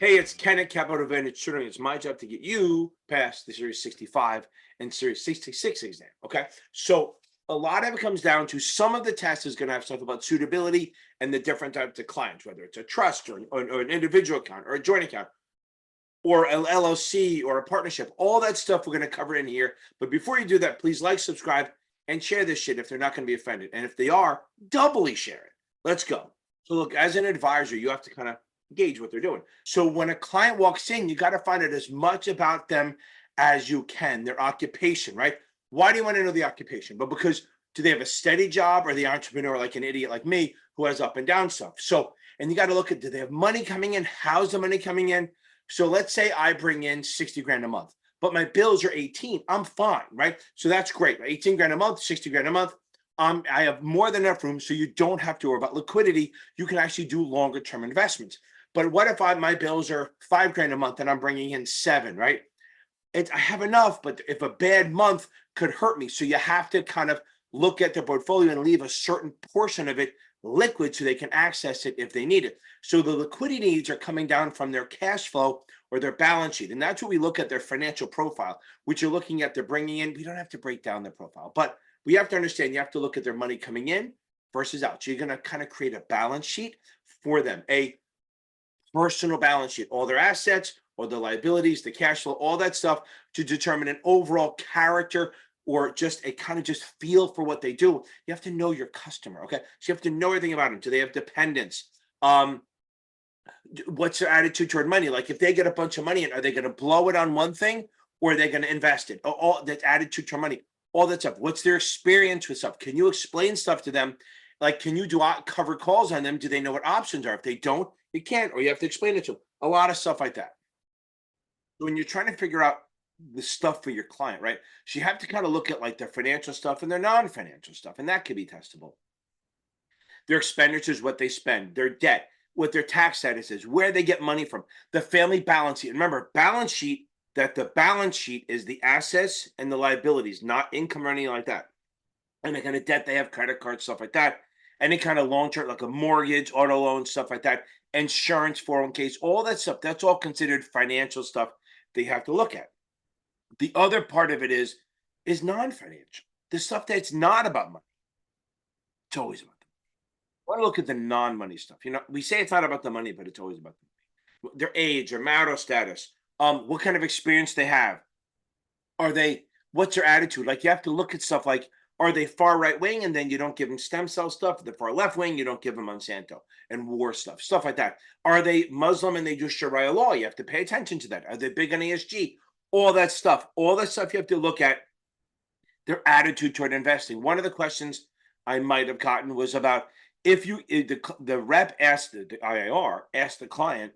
Hey, it's Ken at Capital Advantage Tutoring. It's my job to get you past the Series 65 and Series 66 exam. Okay. So a lot of it comes down to some of the tests is going to have stuff about suitability and the different types of clients, whether it's a trust or an individual account or a joint account or an LLC or a partnership. All that stuff we're going to cover in here. But before you do that, please like, subscribe, and share this shit if they're not going to be offended. And if they are, doubly share it. Let's go. So look, as an advisor, you have to kind of gauge what they're doing. So when a client walks in, you got to find out as much about them as you can, their occupation, right? Why do you want to know the occupation? But because do they have a steady job, or the entrepreneur like an idiot like me who has up and down stuff? So, and you got to look at, do they have money coming in? How's the money coming in? So let's say I bring in 60 grand a month, but my bills are 18. I'm fine, right? So that's great. 18 grand a month, 60 grand a month. I have more than enough room, so you don't have to worry about liquidity. You can actually do longer term investments. But what if my bills are 5 grand a month and I'm bringing in 7, right? I have enough, but if a bad month could hurt me. So you have to kind of look at the portfolio and leave a certain portion of it liquid so they can access it if they need it. So the liquidity needs are coming down from their cash flow or their balance sheet. And that's what we look at, their financial profile, which you're looking at, they're bringing in. We don't have to break down their profile, but we have to understand, you have to look at their money coming in versus out. So you're going to kind of create a balance sheet for them, a personal balance sheet, all their assets, all the liabilities, the cash flow, all that stuff, to determine an overall character or just a kind of just feel for what they do. You have to know your customer. Okay. So you have to know everything about them. Do they have dependents? What's their attitude toward money? Like if they get a bunch of money in, are they going to blow it on one thing, or are they going to invest it? All that attitude toward money, all that stuff. What's their experience with stuff? Can you explain stuff to them? Like, can you do cover calls on them? Do they know what options are? If they don't, you can't, or you have to explain it to them. A lot of stuff like that. When you're trying to figure out the stuff for your client, right? So you have to kind of look at like their financial stuff and their non-financial stuff, and that could be testable. Their expenditures, what they spend, their debt, what their tax status is, where they get money from, the family balance sheet. Remember, balance sheet, that the balance sheet is the assets and the liabilities, not income or anything like that. And the kind of debt they have, credit cards, stuff like that. Any kind of long term, like a mortgage, auto loan, stuff like that, insurance, 401ks, all that stuff. That's all considered financial stuff that you have to look at. The other part of it is non-financial. The stuff that's not about money. It's always about the money. I want to look at the non-money stuff. You know, we say it's not about the money, but it's always about the money. Their age, their marital status, what kind of experience they have. What's their attitude? Like you have to look at stuff like, are they far right wing and then you don't give them stem cell stuff? If they're far left wing, you don't give them Monsanto and war stuff like that. Are they Muslim and they do Sharia law? You have to pay attention to that. Are they big on ESG? All that stuff you have to look at their attitude toward investing. One of the questions I might have gotten was about if the rep asked the IIR asked the client,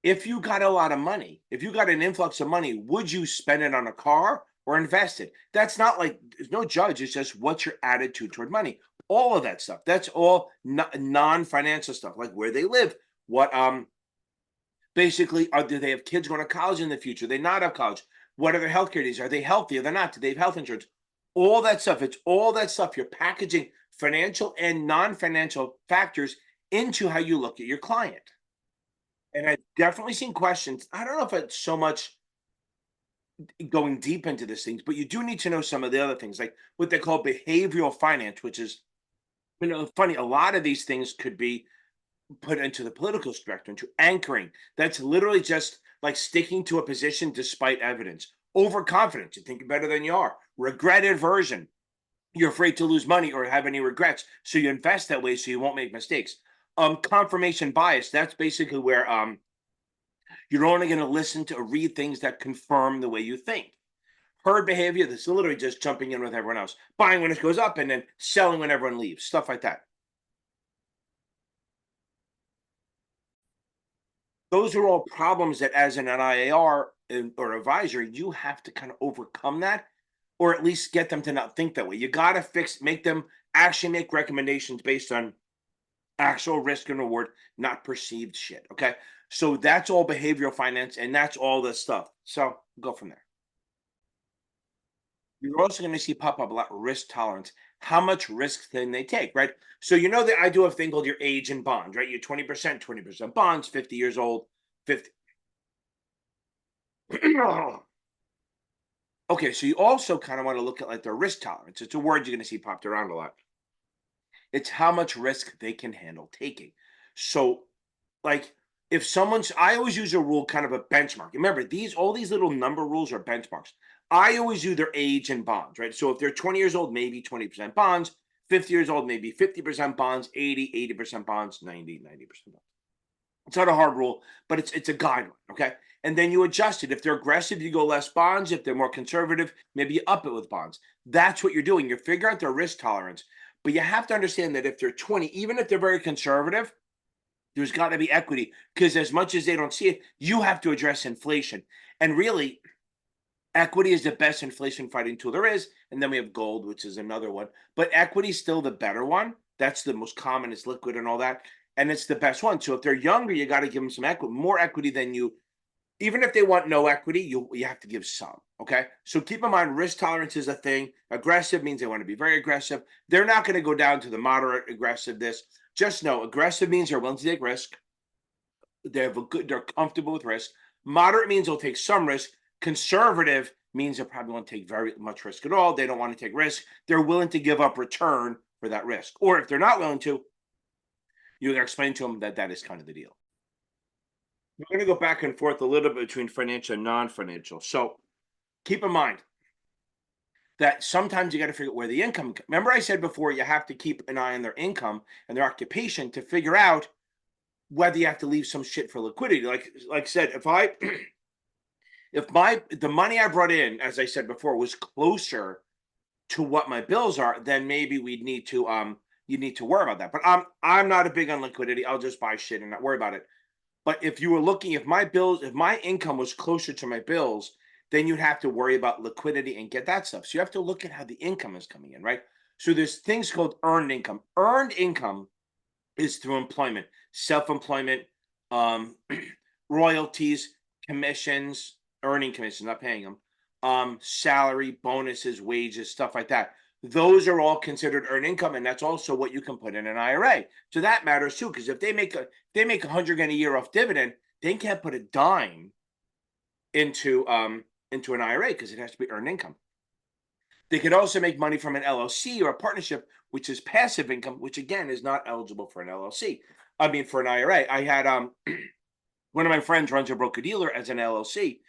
if you got a lot of money, if you got an influx of money, would you spend it on a car or invest it? That's not like, there's no judge. It's just what's your attitude toward money. All of that stuff. That's all non-financial stuff, like where they live. What basically do they have kids going to college in the future? They not have college. What are their healthcare needs? Are they healthy? Are they not? Do they have health insurance? All that stuff. It's all that stuff. You're packaging financial and non-financial factors into how you look at your client. And I've definitely seen questions. I don't know if it's so much going deep into these things, but you do need to know some of the other things, like what they call behavioral finance, which is, funny. A lot of these things could be put into the political spectrum, to anchoring. That's literally just like sticking to a position despite evidence. Overconfidence, you think you're better than you are. Regret aversion, you're afraid to lose money or have any regrets, so you invest that way so you won't make mistakes. Confirmation bias, that's basically where you're only going to listen to or read things that confirm the way you think. Herd behavior, that's literally just jumping in with everyone else, buying when it goes up and then selling when everyone leaves, stuff like that. Those are all problems that as an IAR or advisor, you have to kind of overcome that, or at least get them to not think that way. You got to make them actually make recommendations based on actual risk and reward, not perceived shit. Okay. So that's all behavioral finance, and that's all this stuff. So go from there. You're also going to see pop up a lot risk tolerance. How much risk can they take, right? So you know that I do a thing called your age and bonds, right? You're 20%, 20% bonds, 50 years old, 50. Okay, so you also kind of want to look at like their risk tolerance. It's a word you're going to see popped around a lot. It's how much risk they can handle taking. So, like, if someone's, I always use a rule, kind of a benchmark. Remember, all these little number rules are benchmarks. I always do their age and bonds, right? So if they're 20 years old, maybe 20% bonds, 50 years old, maybe 50% bonds, 80% bonds, 90% bonds. It's not a hard rule, but it's a guideline, okay? And then you adjust it. If they're aggressive, you go less bonds. If they're more conservative, maybe you up it with bonds. That's what you're doing. You're figuring out their risk tolerance. But you have to understand that if they're 20, even if they're very conservative, there's got to be equity, because as much as they don't see it, you have to address inflation. And really, equity is the best inflation fighting tool there is. And then we have gold, which is another one. But equity is still the better one. That's the most common. It's liquid and all that. And it's the best one. So if they're younger, you got to give them some equity, more equity than you. Even if they want no equity, you have to give some. Okay. So keep in mind, risk tolerance is a thing. Aggressive means they want to be very aggressive. They're not going to go down to the moderate aggressiveness. Just know aggressive means they're willing to take risk. They're comfortable with risk. Moderate means they'll take some risk. Conservative means they probably won't take very much risk at all. They don't want to take risk. They're willing to give up return for that risk. Or if they're not willing to, you got to explain to them that that is kind of the deal. We're going to go back and forth a little bit between financial and non-financial. So keep in mind that sometimes you got to figure out where the income. Remember, I said before, you have to keep an eye on their income and their occupation to figure out whether you have to leave some shit for liquidity. Like I said, if the money I brought in, as I said before, was closer to what my bills are, then maybe we'd need to you need to worry about that. But I'm not a big on liquidity. I'll just buy shit and not worry about it. But if you were looking, if my income was closer to my bills, then you'd have to worry about liquidity and get that stuff. So you have to look at how the income is coming in, right? So there's things called earned income. Earned income is through employment, self-employment, um, royalties, commissions, earning commissions, not paying them, salary, bonuses, wages, stuff like that. Those are all considered earned income, and that's also what you can put in an IRA. So that matters too, because if they make $100,000 a year off dividend, they can't put a dime into an IRA because it has to be earned income. They could also make money from an LLC or a partnership, which is passive income, which again is not eligible for an LLC. I mean, for an IRA. I had one of my friends runs a broker dealer as an LLC,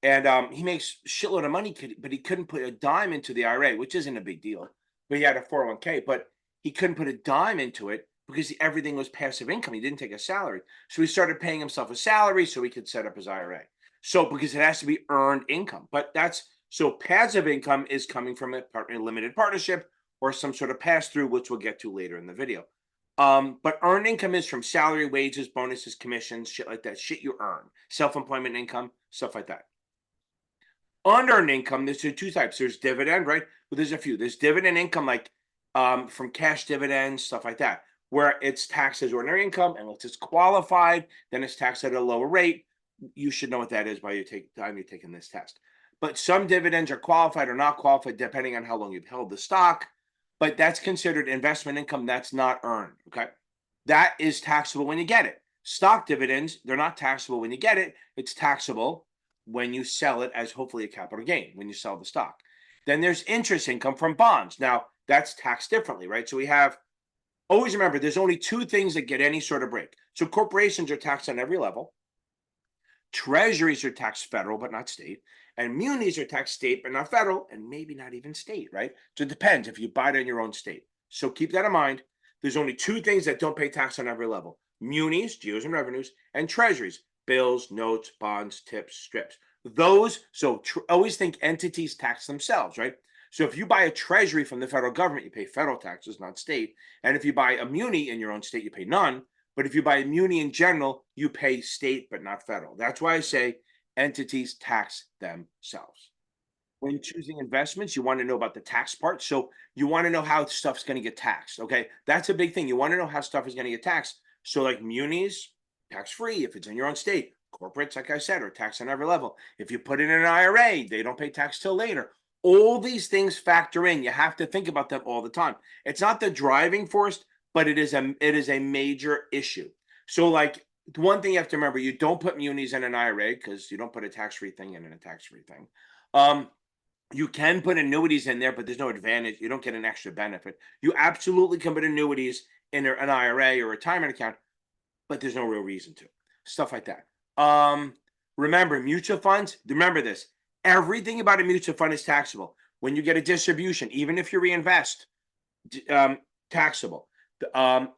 and he makes shitload of money, but he couldn't put a dime into the IRA, which isn't a big deal. But he had a 401k, but he couldn't put a dime into it because everything was passive income. He didn't take a salary, so he started paying himself a salary so he could set up his IRA. So because it has to be earned income, but so passive income is coming from a limited partnership or some sort of pass through, which we'll get to later in the video. But earned income is from salary, wages, bonuses, commissions, shit like that. Shit you earn, self-employment income, stuff like that. Unearned income, there's two types. There's dividend, right? Well, there's a few. There's dividend income, like from cash dividends, stuff like that, where it's taxed as ordinary income, unless it's qualified, then it's taxed at a lower rate. You should know what that is by the time you're taking this test. But some dividends are qualified or not qualified, depending on how long you've held the stock. But that's considered investment income. That's not earned. Okay. That is taxable when you get it. Stock dividends, they're not taxable when you get it. It's taxable when you sell it as hopefully a capital gain, when you sell the stock. Then there's interest income from bonds. Now, that's taxed differently, right? So we have, always remember, there's only two things that get any sort of break. So corporations are taxed on every level. Treasuries are taxed federal, but not state. And munis are taxed state, but not federal, and maybe not even state, right? So it depends if you buy it in your own state. So keep that in mind. There's only two things that don't pay tax on every level: munis, GOs and revenues, and treasuries, bills, notes, bonds, tips, strips. Those, so always think entities tax themselves, right? So if you buy a treasury from the federal government, you pay federal taxes, not state. And if you buy a muni in your own state, you pay none. But if you buy a muni in general, you pay state, but not federal. That's why I say entities tax themselves. When choosing investments, you want to know about the tax part. So you want to know how stuff's going to get taxed. Okay. That's a big thing. You want to know how stuff is going to get taxed. So like munis, tax-free if it's in your own state. Corporates, like I said, are taxed on every level. If you put it in an IRA, they don't pay tax till later. All these things factor in. You have to think about them all the time. It's not the driving force, but it is a major issue. So like one thing you have to remember, you don't put munis in an IRA because you don't put a tax-free thing in a tax-free thing. You can put annuities in there, but there's no advantage. You don't get an extra benefit. You absolutely can put annuities in an IRA or retirement account, but there's no real reason to. Stuff like that. Remember, mutual funds, remember this. Everything about a mutual fund is taxable. When you get a distribution, even if you reinvest, taxable.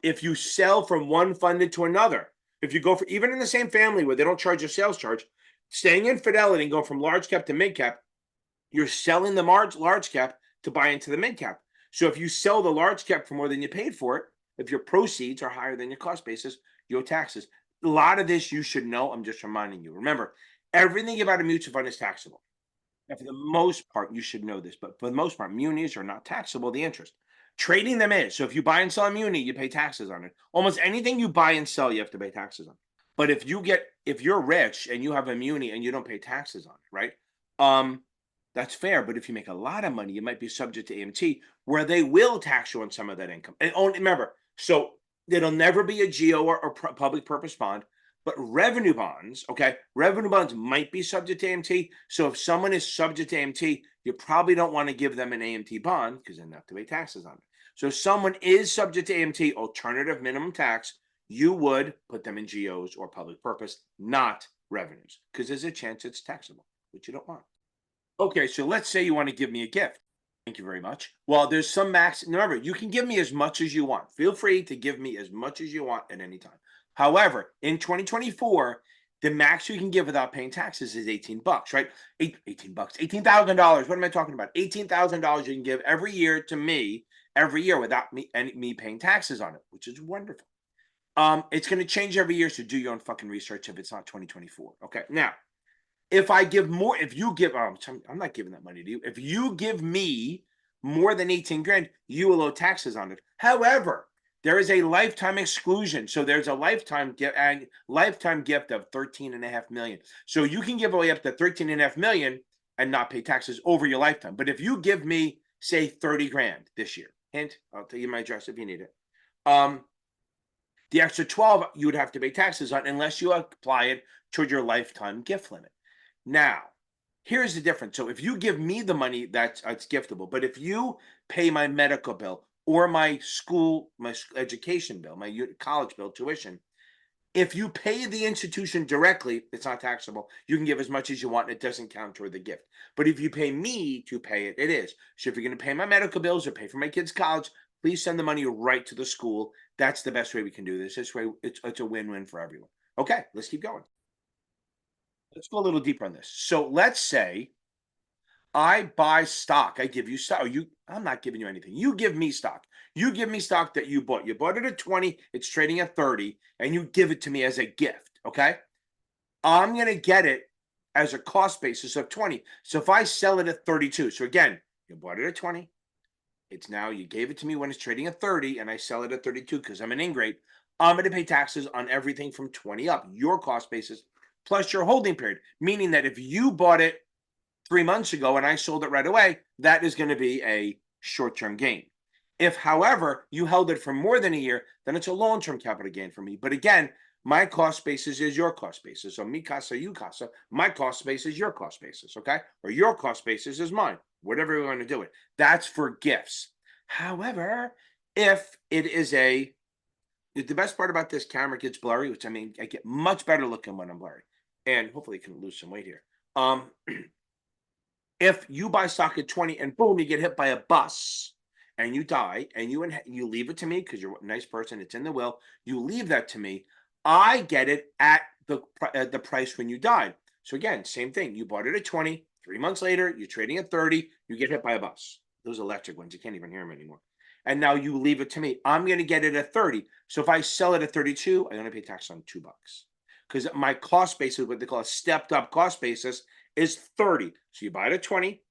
If you sell from one fund into another, if you go for, even in the same family where they don't charge a sales charge, staying in Fidelity and go from large cap to mid cap, you're selling the large cap to buy into the mid cap. So if you sell the large cap for more than you paid for it, if your proceeds are higher than your cost basis, you owe taxes. A lot of this you should know. I'm just reminding you. Remember, everything about a mutual fund is taxable. And for the most part, you should know this, but for the most part, munis are not taxable, the interest. Trading them is. So if you buy and sell a muni, you pay taxes on it. Almost anything you buy and sell, you have to pay taxes on. But if you're rich and you have a muni and you don't pay taxes on it, right? That's fair. But if you make a lot of money, you might be subject to AMT, where they will tax you on some of that income. And remember, so it'll never be a GO or public purpose bond. But revenue bonds, okay, revenue bonds might be subject to AMT. So if someone is subject to AMT, you probably don't want to give them an AMT bond because then they have to pay taxes on it. So if someone is subject to AMT, alternative minimum tax, you would put them in GOs or public purpose, not revenues, because there's a chance it's taxable, which you don't want. Okay, so let's say you want to give me a gift. Thank you very much. Well, there's some max. Remember, you can give me as much as you want. Feel free to give me as much as you want at any time. However, in 2024, the max you can give without paying taxes is $18, right? 18 bucks, $18,000. What am I talking about? $18,000 you can give every year to me every year without me paying taxes on it, which is wonderful. It's going to change every year, so do your own fucking research if it's not 2024. Okay, now if I give more, if you give, I'm not giving that money to you. If you give me more than 18 grand, you will owe taxes on it. However, there is a lifetime exclusion. So there's a lifetime gift of 13.5 million. So you can give away up to 13.5 million and not pay taxes over your lifetime. But if you give me, say, 30 grand this year, hint, I'll tell you my address if you need it. The extra 12 you would have to pay taxes on unless you apply it toward your lifetime gift limit. Now, here's the difference. So if you give me the money, it's giftable. But if you pay my medical bill or my education bill, my college bill, tuition, if you pay the institution directly, it's not taxable. You can give as much as you want. And it doesn't count toward the gift. But if you pay me to pay it, it is. So if you're going to pay my medical bills or pay for my kids' college, please send the money right to the school. That's the best way we can do this. This way, it's a win-win for everyone. Okay, let's keep going. Let's go a little deeper on this. So let's say I buy stock. I give you stock. I'm not giving you anything. You give me stock. You give me stock that you bought. You bought it at 20. It's trading at 30, and you give it to me as a gift. Okay. I'm going to get it as a cost basis of 20. So if I sell it at 32, so again, you bought it at 20. It's now you gave it to me when it's trading at 30, and I sell it at 32 because I'm an ingrate. I'm going to pay taxes on everything from 20 up, your cost basis plus your holding period, meaning that if you bought it 3 months ago and I sold it right away, that is going to be a short-term gain. If, however, you held it for more than a year, then it's a long-term capital gain for me. But again, my cost basis is your cost basis. So mi casa, you casa. My cost basis is your cost basis, okay? Or your cost basis is mine, whatever we're going to do it. That's for gifts. However, if it is the best part about this camera gets blurry, which I mean, I get much better looking when I'm blurry. And hopefully you can lose some weight here. If you buy stock at 20 and boom, you get hit by a bus and you die and you leave it to me because you're a nice person, it's in the will, you leave that to me, I get it at the price when you died. So again, same thing. You bought it at 20, 3 months later, you're trading at 30, you get hit by a bus. Those electric ones, you can't even hear them anymore. And now you leave it to me. I'm going to get it at 30. So if I sell it at 32, I'm going to pay tax on $2 because my cost basis, what they call a stepped up cost basis, is 30. So you buy it at 20,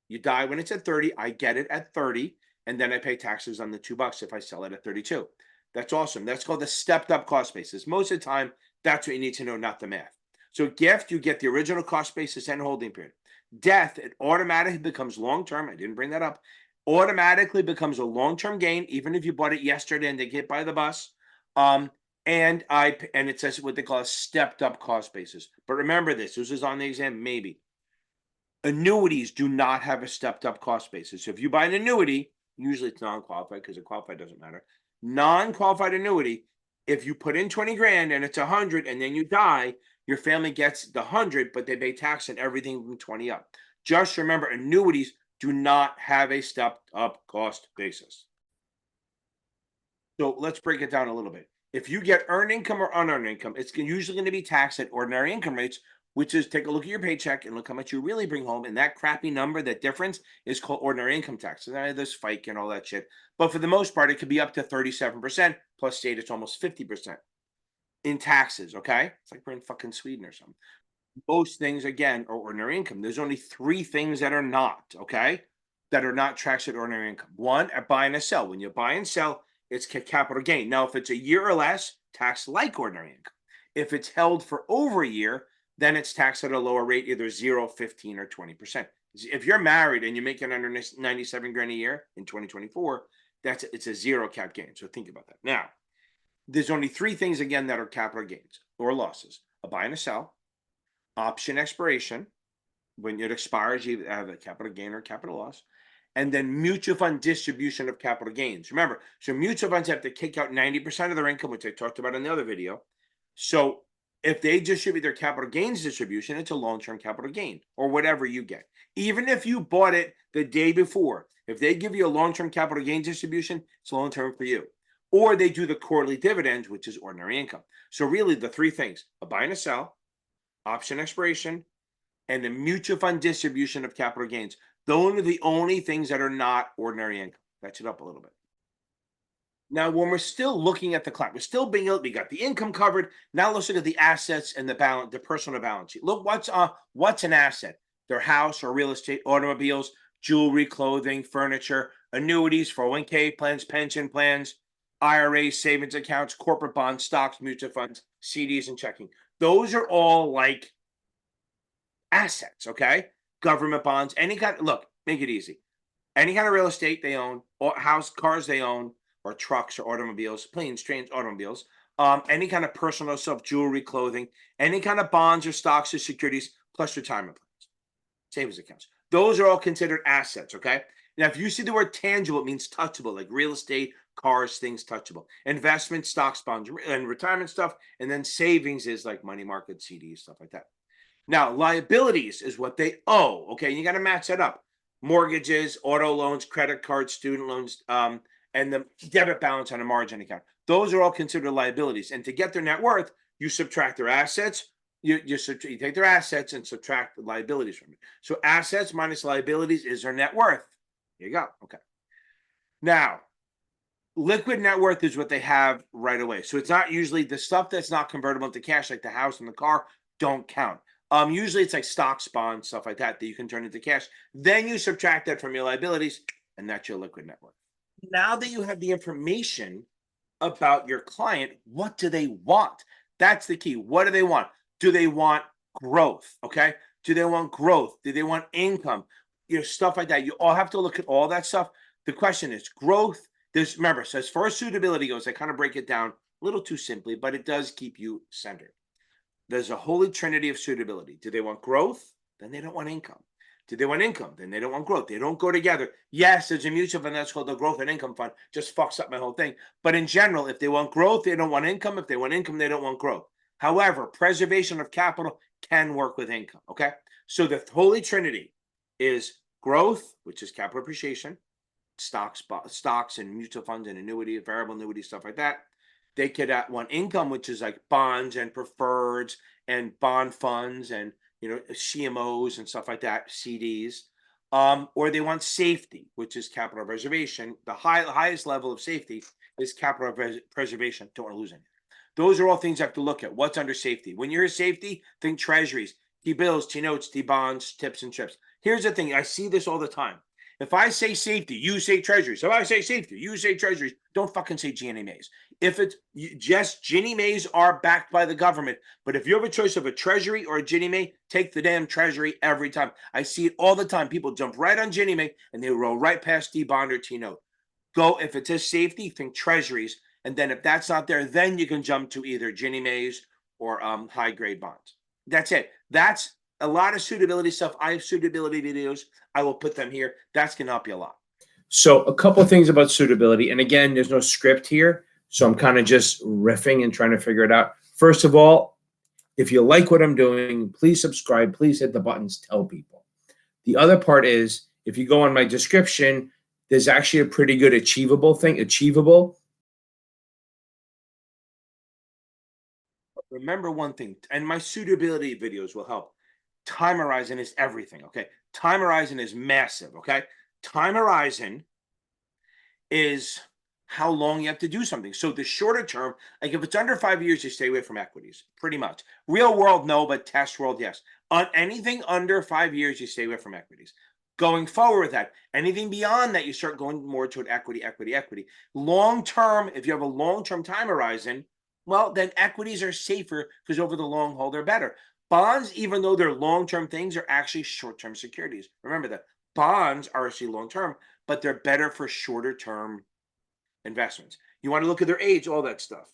you die when it's at 30, I get it at 30, and then I pay taxes on the $2 if I sell it at 32. That's awesome. That's called the stepped up cost basis. Most of the time, that's what you need to know, not the math. So gift, you get the original cost basis and holding period. Death, it automatically becomes long-term. I didn't bring that up. Automatically becomes a long-term gain, even if you bought it yesterday and they get hit by the bus. and it says what they call a stepped up cost basis. But remember this is on the exam, maybe. Annuities do not have a stepped up cost basis. So if you buy an annuity, usually it's non-qualified because a qualified doesn't matter. Non-qualified annuity, if you put in 20 grand and it's 100 and then you die, your family gets the 100, but they pay tax on everything from 20 up. Just remember, annuities do not have a stepped up cost basis. So let's break it down a little bit. If you get earned income or unearned income, it's usually going to be taxed at ordinary income rates, which is take a look at your paycheck and look how much you really bring home. And that crappy number, that difference, is called ordinary income tax. And there's FICA and all that shit. But for the most part, it could be up to 37%, plus state, it's almost 50% in taxes. Okay. It's like we're in fucking Sweden or something. Most things, again, are ordinary income. There's only 3 things that are not, okay, that are not taxed at ordinary income. One, a buy and a sell. When you buy and sell, it's capital gain. Now, if it's a year or less, taxed like ordinary income. If it's held for over a year, then it's taxed at a lower rate, either 0, 15, or 20%. If you're married and you're making under 97 grand a year in 2024, it's a 0 cap gain. So think about that. Now, there's only 3 things, again, that are capital gains or losses: a buy and a sell, option expiration. When it expires, you have a capital gain or capital loss, and then mutual fund distribution of capital gains. Remember, so mutual funds have to kick out 90% of their income, which I talked about in the other video. So if they distribute their capital gains distribution, it's a long-term capital gain or whatever you get. Even if you bought it the day before, if they give you a long-term capital gains distribution, it's long-term for you. Or they do the quarterly dividends, which is ordinary income. So really the 3 things: a buy and a sell, option expiration, and the mutual fund distribution of capital gains. Those are the only things that are not ordinary income. Catch it up a little bit. Now, when we're still looking at the client, we're still being able, we got the income covered. Now let's look at the assets and the personal balance sheet. Look, what's an asset? Their house or real estate, automobiles, jewelry, clothing, furniture, annuities, 401k plans, pension plans, IRAs, savings accounts, corporate bonds, stocks, mutual funds, CDs, and checking. Those are all like assets, okay? Government bonds, any kind. Look, make it easy. Any kind of real estate they own, or house, cars they own, or trucks or automobiles, planes, trains, automobiles. Any kind of personal stuff, jewelry, clothing, any kind of bonds or stocks or securities, plus retirement plans, savings accounts. Those are all considered assets, okay? Now, if you see the word tangible, it means touchable, like real estate, cars, things touchable. Investment, stocks, bonds, and retirement stuff. And then savings is like money market, CDs, stuff like that. Now, liabilities is what they owe. Okay, you got to match that up: mortgages, auto loans, credit cards, student loans, and the debit balance on a margin account. Those are all considered liabilities. And to get their net worth, you subtract their assets. You take their assets and subtract the liabilities from it. So assets minus liabilities is their net worth. Here you go. Okay. Now, liquid net worth is what they have right away. So it's not usually the stuff that's not convertible into cash, like the house and the car, don't count. Usually it's like stocks, bonds, stuff like that you can turn into cash. Then you subtract that from your liabilities, and that's your liquid net worth. Now that you have the information about your client, what do they want? That's the key. What do they want? Do they want growth? Okay. Do they want growth? Do they want income? Stuff like that. You all have to look at all that stuff. The question is growth. Remember, so as far as suitability goes, I kind of break it down a little too simply, but it does keep you centered. There's a holy trinity of suitability. Do they want growth? Then they don't want income. Do they want income? Then they don't want growth. They don't go together. Yes, there's a mutual fund that's called the growth and income fund. Just fucks up my whole thing. But in general, if they want growth, they don't want income. If they want income, they don't want growth. However, preservation of capital can work with income. Okay. So the holy trinity is growth, which is capital appreciation, stocks and mutual funds and annuity, variable annuity, stuff like that. They could want income, which is like bonds and preferreds and bond funds and CMOs and stuff like that, CDs. Or they want safety, which is capital preservation. The highest level of safety is capital preservation. Don't want to lose anything. Those are all things you have to look at. What's under safety? When you're safety, think treasuries, T-bills, T-notes, T-bonds, tips and trips. Here's the thing. I see this all the time. If I say safety, you say treasuries. If I say safety, you say treasuries. Don't fucking say Ginnie Maes. If it's just Ginnie Maes are backed by the government, but if you have a choice of a treasury or a Ginnie Mae, take the damn treasury every time. I see it all the time. People jump right on Ginnie Mae and they roll right past T-bond or T-note. Go, if it says safety, think treasuries. And then if that's not there, then you can jump to either Ginnie Mae's or high grade bonds. That's it. That's a lot of suitability stuff. I have suitability videos. I will put them here. That's going to help you a lot. So a couple of things about suitability. And again, there's no script here. So I'm kind of just riffing and trying to figure it out. First of all, if you like what I'm doing, please subscribe. Please hit the buttons, tell people. The other part is, if you go on my description, there's actually a pretty good achievable thing. Remember one thing, and my suitability videos will help. Time horizon is everything, okay? Time horizon is massive, okay? Time horizon is how long you have to do something. So the shorter term, like if it's under 5 years, you stay away from equities, pretty much. Real world, no, but test world, yes. On anything under 5 years, you stay away from equities. Going forward with that, anything beyond that, you start going more toward equity. Long term, if you have a long-term time horizon, well, then equities are safer because over the long haul, they're better. Bonds, even though they're long-term things, are actually short-term securities. Remember that. Bonds are actually long-term, but they're better for shorter-term investments. You want to look at their age, all that stuff.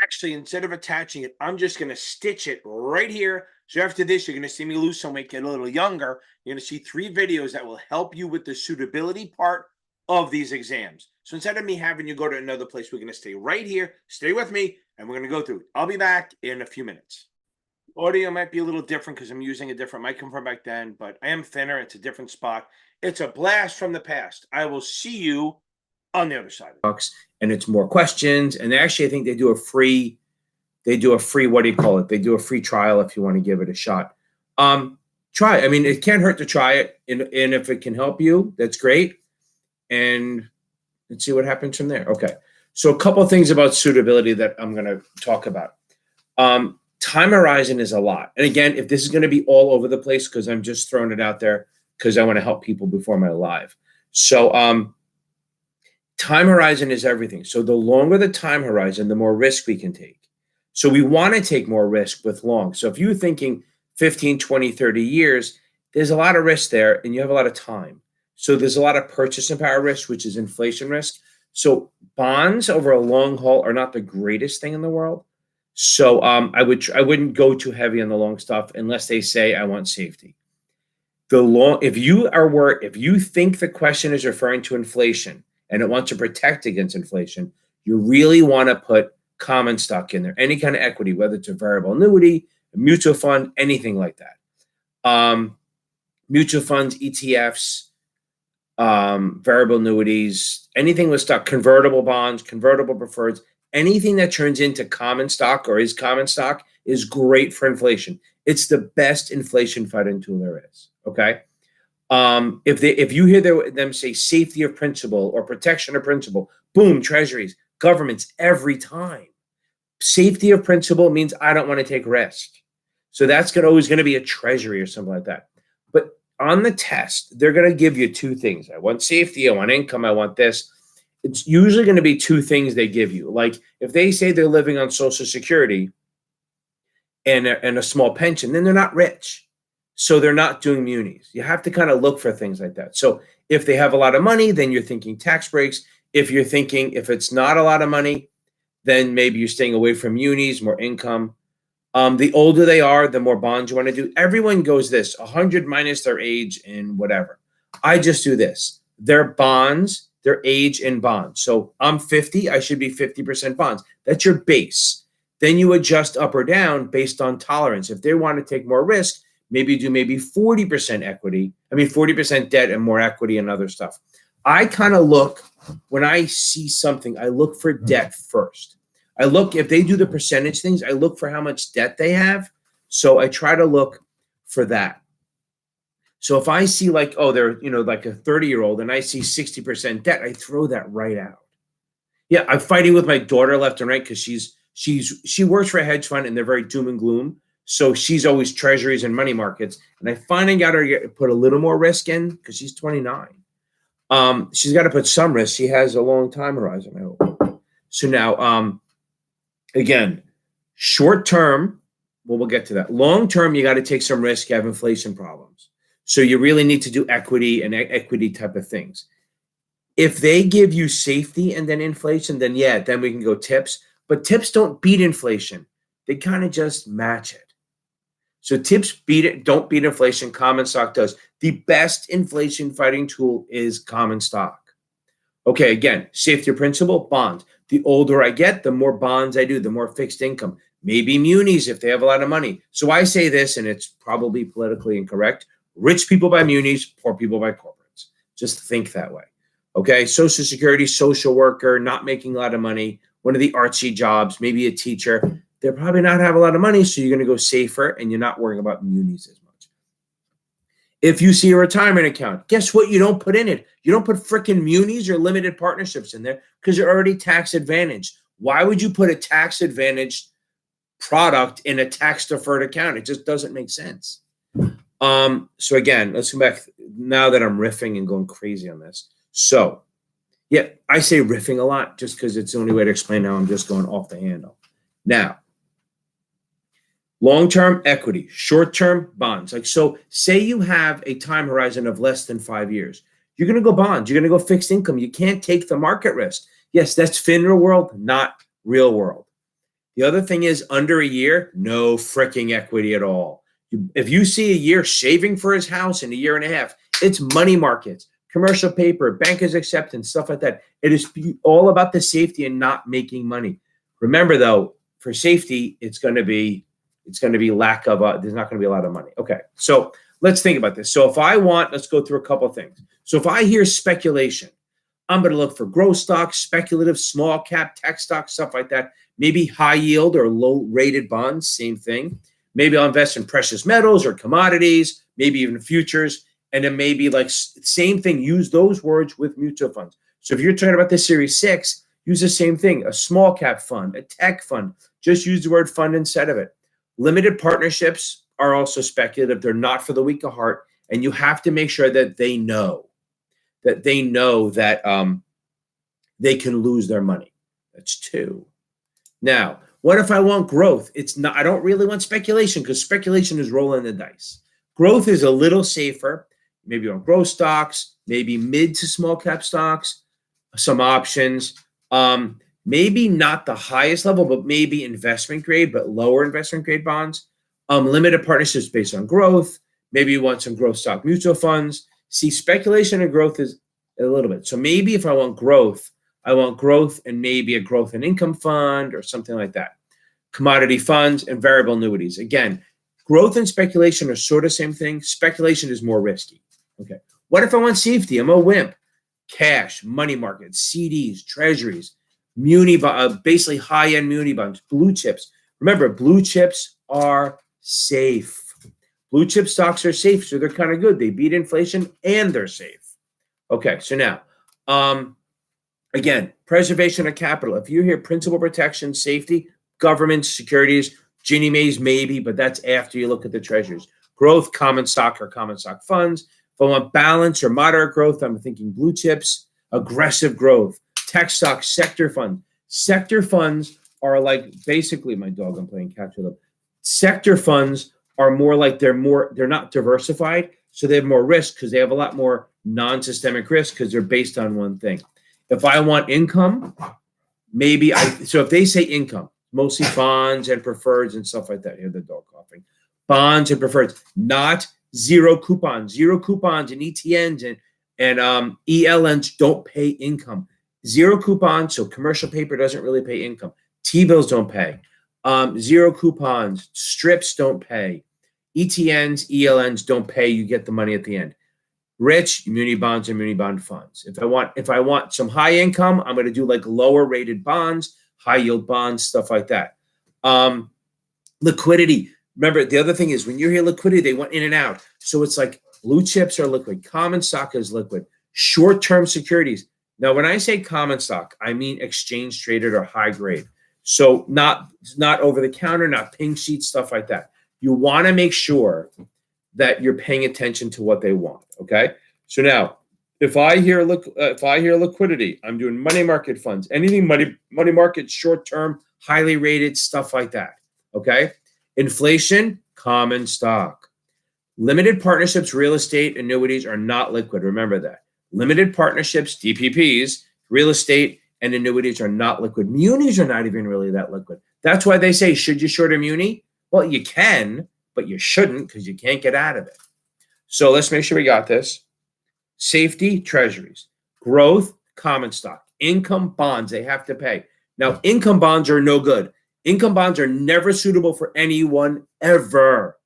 Actually, instead of attaching it, I'm just going to stitch it right here. So after this, you're going to see me lose some weight, get a little younger. You're going to see 3 videos that will help you with the suitability part of these exams. So instead of me having you go to another place, we're going to stay right here. Stay with me, and we're going to go through it. I'll be back in a few minutes. Audio might be a little different because I'm using a different microphone from back then, but I am thinner. It's a different spot. It's a blast from the past. I will see you on the other side. And it's more questions. And actually, I think they do a free, what do you call it? They do a free trial if you want to give it a shot. Try it. I mean, it can't hurt to try it. And if it can help you, that's great. And let's see what happens from there. Okay. So a couple of things about suitability that I'm going to talk about. Time horizon is a lot. And again, if this is going to be all over the place, because I'm just throwing it out there because I want to help people before my live. So time horizon is everything. So the longer the time horizon, the more risk we can take. So we want to take more risk with long. So if you're thinking 15, 20, 30 years, there's a lot of risk there and you have a lot of time. So there's a lot of purchasing power risk, which is inflation risk. So bonds over a long haul are not the greatest thing in the world. So I wouldn't go too heavy on the long stuff unless they say I want safety. If you think the question is referring to inflation and it wants to protect against inflation, you really want to put common stock in there, any kind of equity, whether it's a variable annuity, a mutual fund, anything like that. Mutual funds, ETFs, variable annuities, anything with stock, convertible bonds, convertible preferreds, anything that turns into common stock or is common stock is great for inflation. It's the best inflation fighting tool there is. Okay. If you hear them say safety of principal or protection of principal, boom, treasuries, governments, every time. Safety of principal means I don't want to take risk. So that's always going to be a treasury or something like that. But on the test, they're going to give you 2 things. I want safety, I want income, I want this. It's usually going to be 2 things they give you. Like if they say they're living on Social Security and a small pension, then they're not rich. So they're not doing munis. You have to kind of look for things like that. So if they have a lot of money, then you're thinking tax breaks. If you're thinking if it's not a lot of money, then maybe you're staying away from munis, more income. The older they are, the more bonds you want to do. Everyone goes this, 100 minus their age and whatever. I just do this. Their bonds, their age and bonds. So I'm 50, I should be 50% bonds. That's your base. Then you adjust up or down based on tolerance. If they want to take more risk, maybe do 40% equity. 40% debt and more equity and other stuff. I kind of look, when I see something, I look for debt first. I look, if they do the percentage things, I look for how much debt they have. So I try to look for that. So if I see like, oh, they're, like a 30-year-old and I see 60% debt, I throw that right out. Yeah, I'm fighting with my daughter left and right because she works for a hedge fund and they're very doom and gloom. So she's always treasuries and money markets. And I finally got her to put a little more risk in because she's 29. She's got to put some risk. She has a long time horizon, I hope. So now, again, short term, we'll get to that. Long term, you got to take some risk. You have inflation problems. So you really need to do equity and equity type of things. If they give you safety and then inflation, then yeah, then we can go tips. But tips don't beat inflation. They kind of just match it. So tips don't beat inflation. Common stock does. The best inflation fighting tool is common stock. Okay, again, safety principle, bonds. The older I get, the more bonds I do, the more fixed income. Maybe munis if they have a lot of money. So I say this, and it's probably politically incorrect. Rich people buy munis, poor people buy corporates. Just think that way. Okay, Social Security, social worker, not making a lot of money, one of the artsy jobs, maybe a teacher. They're probably not have a lot of money, so you're going to go safer, and you're not worrying about munis as much. If you see a retirement account, guess what? You don't put in it. You don't put freaking munis or limited partnerships in there because you're already tax advantaged. Why would you put a tax advantaged product in a tax deferred account? It just doesn't make sense. So again, let's come back now that I'm riffing and going crazy on this. So yeah, I say riffing a lot just because it's the only way to explain how I'm just going off the handle. Now, long-term equity, short-term bonds. Like, so say you have a time horizon of less than 5 years. You're going to go bonds. You're going to go fixed income. You can't take the market risk. Yes, that's FINRA world, not real world. The other thing is under a year, no freaking equity at all. If you see a year saving for his house in a year and a half, it's money markets, commercial paper, bankers acceptance, stuff like that. It is all about the safety and not making money. Remember though, for safety, it's going to be lack of, there's not going to be a lot of money. Okay, so let's think about this. So if I want, let's go through a couple of things. So if I hear speculation, I'm going to look for growth stocks, speculative, small cap, tech stocks, stuff like that. Maybe high yield or low rated bonds, same thing. Maybe I'll invest in precious metals or commodities, maybe even futures. And then maybe like same thing, use those words with mutual funds. So if you're talking about the Series 6, use the same thing, a small cap fund, a tech fund, just use the word fund instead of it. Limited partnerships are also speculative. They're not for the weak of heart. And you have to make sure that they know that they can lose their money. That's 2. Now, what if I want growth? I don't really want speculation because speculation is rolling the dice. Growth is a little safer. Maybe on growth stocks, maybe mid to small cap stocks, some options. Maybe not the highest level, but maybe investment grade, but lower investment grade bonds. Limited partnerships based on growth. Maybe you want some growth stock mutual funds. See, speculation and growth is a little bit. So maybe if I want growth and maybe a growth and income fund or something like that. Commodity funds and variable annuities. Again, growth and speculation are sort of the same thing. Speculation is more risky. Okay. What if I want safety? I'm a wimp. Cash, money markets, CDs, treasuries, basically high-end muni bonds, blue chips. Remember, blue chips are safe. Blue chip stocks are safe, so they're kind of good. They beat inflation and they're safe. Okay, so now, again, preservation of capital. If you hear principal protection, safety, government, securities, Ginnie Mae's maybe, but that's after you look at the treasuries. Growth, common stock or common stock funds. If I want balance or moderate growth, I'm thinking blue chips, aggressive growth, tech stocks, sector funds. Sector funds are like basically my dog. I'm playing catch with them. Sector funds are more like they're not diversified, so they have more risk because they have a lot more non-systemic risk because they're based on one thing. If I want income, so if they say income, mostly bonds and preferreds and stuff like that. Hear the dog coughing. Bonds and preferreds, not zero coupons. Zero coupons and ETNs and ELNs don't pay income. Zero coupons, so commercial paper doesn't really pay income. T-bills don't pay. Zero coupons, strips don't pay. ETNs, ELNs don't pay. You get the money at the end. Rich, muni bonds and muni bond funds. If I want some high income, I'm going to do like lower rated bonds, high yield bonds, stuff like that. Liquidity. Remember, the other thing is when you hear liquidity, they want in and out. So it's like blue chips are liquid. Common stock is liquid. Short-term securities. Now, when I say common stock, I mean exchange traded or high grade. So not over the counter, not pink sheet, stuff like that. You want to make sure that you're paying attention to what they want. Okay. So now, if I hear liquidity, I'm doing money market funds, anything money market, short term, highly rated, stuff like that. Okay. Inflation, common stock. Limited partnerships, real estate, annuities are not liquid. Remember that. Limited partnerships, DPPs, real estate, and annuities are not liquid. Munis are not even really that liquid. That's why they say, should you short a muni? Well, you can, but you shouldn't because you can't get out of it. So let's make sure we got this. Safety, treasuries. Growth, common stock. Income, bonds, they have to pay. Now, income bonds are no good. Income bonds are never suitable for anyone ever.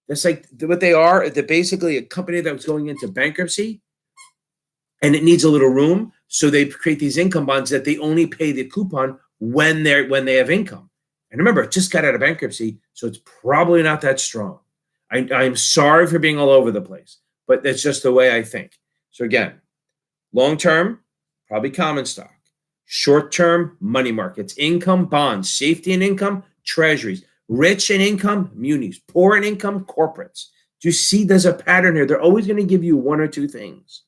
That's like what they are. They're basically a company that was going into bankruptcy and it needs a little room. So they create these income bonds that they only pay the coupon when they have income. And remember, it just got out of bankruptcy, so it's probably not that strong. I'm sorry for being all over the place, but that's just the way I think. So again, long-term, probably common stock. Short-term, money markets. Income, bonds. Safety and income, treasuries. Rich and income, munis. Poor and income, corporates. Do you see there's a pattern here? They're always going to give you one or two things.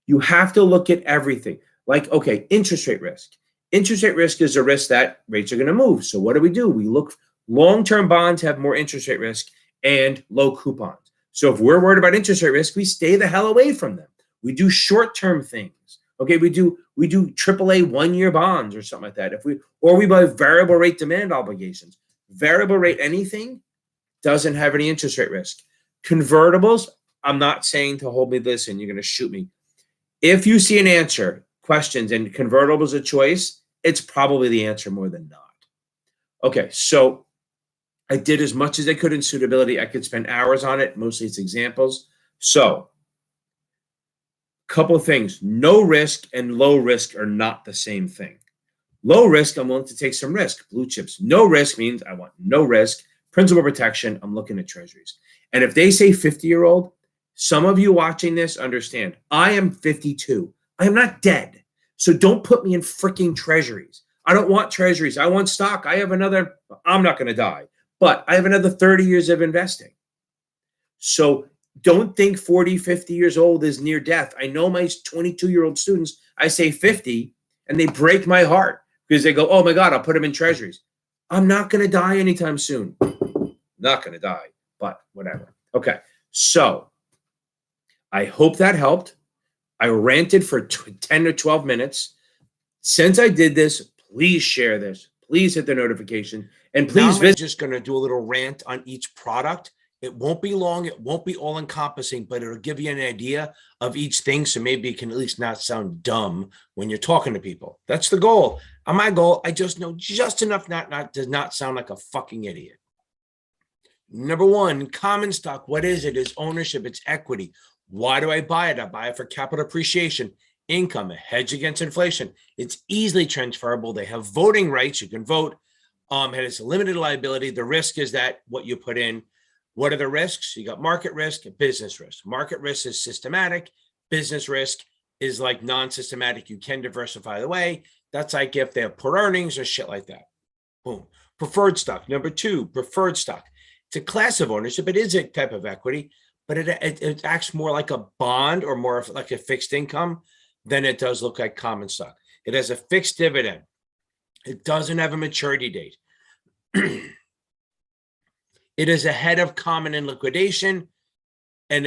You have to look at everything. Like, okay, interest rate risk. Interest rate risk is a risk that rates are going to move. So what do? We look, long-term bonds have more interest rate risk and low coupons. So if we're worried about interest rate risk, we stay the hell away from them. We do short-term things. Okay, we do AAA one-year bonds or something like that. Or we buy variable rate demand obligations. Variable rate anything doesn't have any interest rate risk. Convertibles, I'm not saying to hold me this and you're going to shoot me. If you see an answer, questions, and convertibles a choice, it's probably the answer more than not. Okay, so I did as much as I could in suitability. I could spend hours on it. Mostly it's examples. So, couple of things. No risk and low risk are not the same thing. Low risk, I'm willing to take some risk. Blue chips. No risk means I want no risk. Principal protection, I'm looking at treasuries. And if they say 50-year-old, some of you watching this understand, I am 52. I am not dead. So don't put me in freaking treasuries. I don't want treasuries. I want stock. I'm not going to die, but I have another 30 years of investing. So don't think 40, 50 years old is near death. I know my 22-year-old students, I say 50, and they break my heart because they go, oh my God, I'll put them in treasuries. I'm not going to die anytime soon. Not going to die, but whatever. Okay, so I hope that helped. I ranted for 10 or 12 minutes. Since I did this, please share this. Please hit the notification. And please visit. I'm just going to do a little rant on each product. It won't be long. It won't be all encompassing, but it'll give you an idea of each thing. So maybe it can at least not sound dumb when you're talking to people. That's the goal. On my goal, I just know just enough not to not sound like a fucking idiot. Number one, common stock. What is it? It's ownership. It's equity. Why do I buy it? I buy it for capital appreciation, income, a hedge against inflation. It's easily transferable. They have voting rights. You can vote. It has a limited liability. The risk is that what you put in. What are the risks? You got market risk and business risk. Market risk is systematic. Business risk is like non-systematic. You can diversify the way. That's like if they have poor earnings or shit like that. Boom. Preferred stock. Number two, preferred stock. It's a class of ownership. It is a type of equity, but it acts more like a bond or more like a fixed income than it does look like common stock. It has a fixed dividend. It doesn't have a maturity date. It is ahead of common in liquidation, and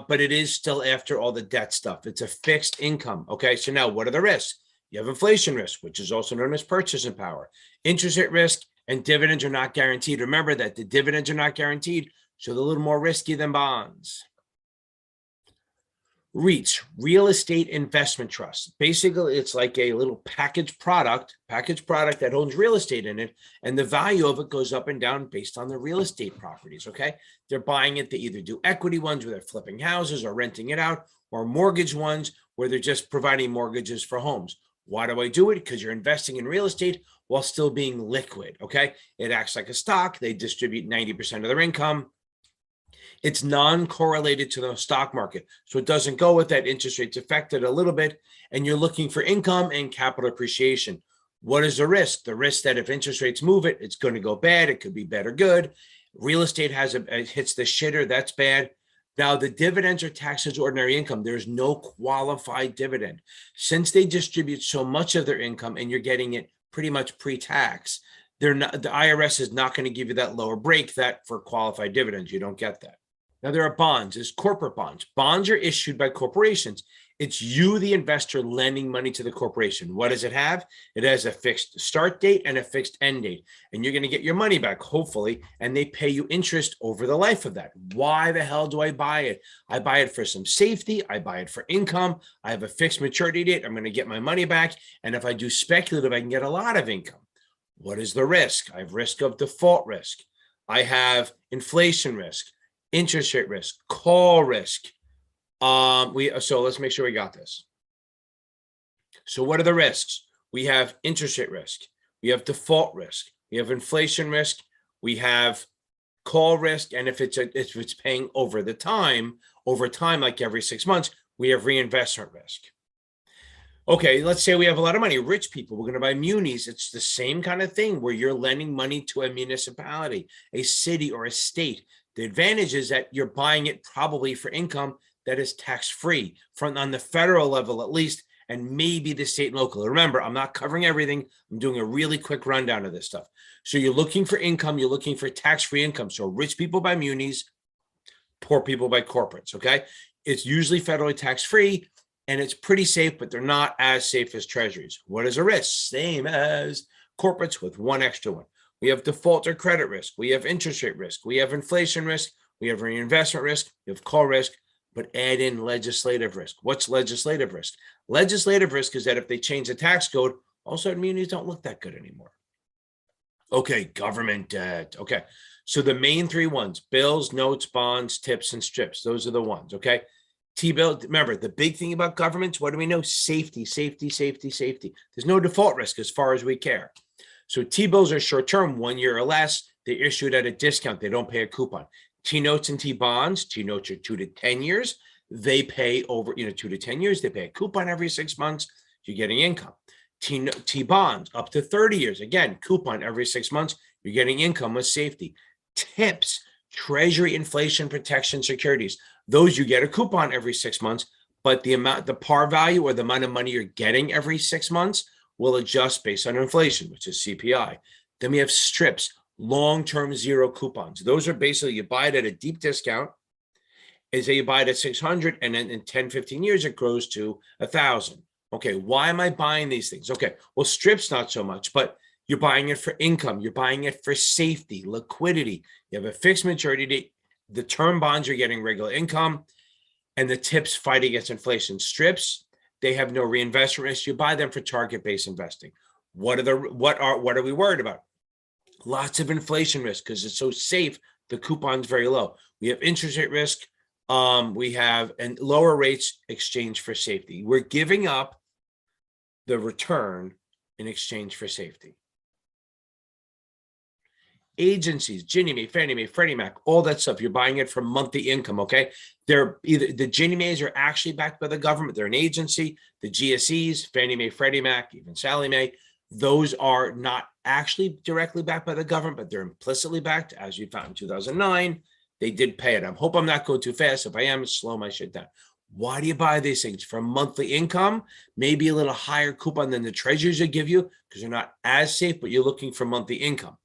but it is still after all the debt stuff. It's a fixed income. Okay, so now what are the risks? You have inflation risk, which is also known as purchasing power. Interest rate risk and dividends are not guaranteed. Remember that the dividends are not guaranteed, so they're a little more risky than bonds. REITs, real estate investment trusts. Basically, it's like a little package product that holds real estate in it, and the value of it goes up and down based on the real estate properties, okay? They're buying it. They either do equity ones where they're flipping houses or renting it out, or mortgage ones where they're just providing mortgages for homes. Why do I do it? Because you're investing in real estate while still being liquid, okay? It acts like a stock. They distribute 90% of their income. It's non-correlated to the stock market. So it doesn't go with that. Interest rates affected a little bit, and you're looking for income and capital appreciation. What is the risk? The risk that if interest rates move it, it's going to go bad. It could be bad or good. Real estate it hits the shitter. That's bad. Now, the dividends are taxed as ordinary income. There's no qualified dividend. Since they distribute so much of their income and you're getting it pretty much pre-tax, the IRS is not going to give you that lower break that for qualified dividends. You don't get that. Now, there are bonds. There's corporate bonds. Bonds are issued by corporations. It's you, the investor, lending money to the corporation. What does it have? It has a fixed start date and a fixed end date. And you're going to get your money back, hopefully, and they pay you interest over the life of that. Why the hell do I buy it? I buy it for some safety. I buy it for income. I have a fixed maturity date. I'm going to get my money back. And if I do speculative, I can get a lot of income. What is the risk? I have risk of default risk. I have inflation risk, interest rate risk, call risk. So let's make sure we got this. So what are the risks? We have interest rate risk. We have default risk. We have inflation risk. We have call risk. And if it's paying over time, like every 6 months, we have reinvestment risk. Okay, let's say we have a lot of money, rich people, we're going to buy munis. It's the same kind of thing where you're lending money to a municipality, a city, or a state. The advantage is that you're buying it probably for income that is tax-free on the federal level, at least, and maybe the state and local. Remember, I'm not covering everything. I'm doing a really quick rundown of this stuff. So you're looking for income. You're looking for tax-free income. So rich people buy munis, poor people buy corporates, okay? It's usually federally tax-free, and it's pretty safe, but they're not as safe as treasuries. What is a risk? Same as corporates with one extra one. We have default or credit risk. We have interest rate risk. We have inflation risk. We have reinvestment risk. We have call risk. But add in legislative risk. What's legislative risk? Legislative risk is that if they change the tax code, all of a sudden munis don't look that good anymore. Okay, government debt. Okay, so the main three ones: bills, notes, bonds, tips, and strips. Those are the ones, okay? T-bill, remember, the big thing about governments, what do we know? Safety, safety, safety, safety. There's no default risk as far as we care. So T-bills are short-term, 1 year or less. They're issued at a discount. They don't pay a coupon. T-notes and T-bonds, T-notes are 2 to 10 years. They pay over, 2 to 10 years. They pay a coupon every 6 months. You're getting income. T-bonds up to 30 years. Again, coupon every 6 months. You're getting income with safety. Tips, Treasury inflation protection securities. Those you get a coupon every 6 months, but the par value or the amount of money you're getting every 6 months will adjust based on inflation, which is CPI. Then we have strips. Long-term zero coupons. Those are basically, you buy it at a deep discount. Is that you buy it at 600 and then in 10, 15 years, it grows to 1,000. Okay, why am I buying these things? Okay, well, strips, not so much, but you're buying it for income. You're buying it for safety, liquidity. You have a fixed maturity date. The term bonds, you're getting regular income, and the tips fight against inflation. Strips, they have no reinvestment risk. You buy them for target-based investing. What are we worried about? Lots of inflation risk because it's so safe. The coupon's very low. We have interest rate risk. We have and lower rates exchange for safety. We're giving up the return in exchange for safety. Agencies, Ginnie Mae, Fannie Mae, Freddie Mac, all that stuff. You're buying it for monthly income. Okay, they're either the Ginnie Mae's are actually backed by the government. They're an agency. The GSEs, Fannie Mae, Freddie Mac, even Sallie Mae. Those are not actually directly backed by the government, but they're implicitly backed, as you found in 2009. They did pay it. I hope I'm not going too fast. If I am, slow my shit down. Why do you buy these things? For monthly income, maybe a little higher coupon than the treasuries will give you because they're not as safe, but you're looking for monthly income.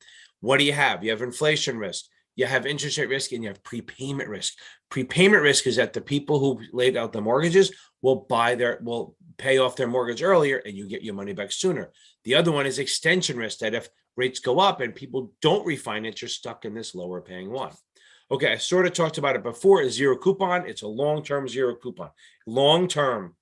What do you have? You have inflation risk, you have interest rate risk, and you have prepayment risk. Prepayment risk is that the people who laid out the mortgages will pay off their mortgage earlier and you get your money back sooner. The other one is extension risk, that if rates go up and people don't refinance, you're stuck in this lower paying one. Okay, I sort of talked about it before. A zero coupon, it's a long-term zero coupon. Long-term,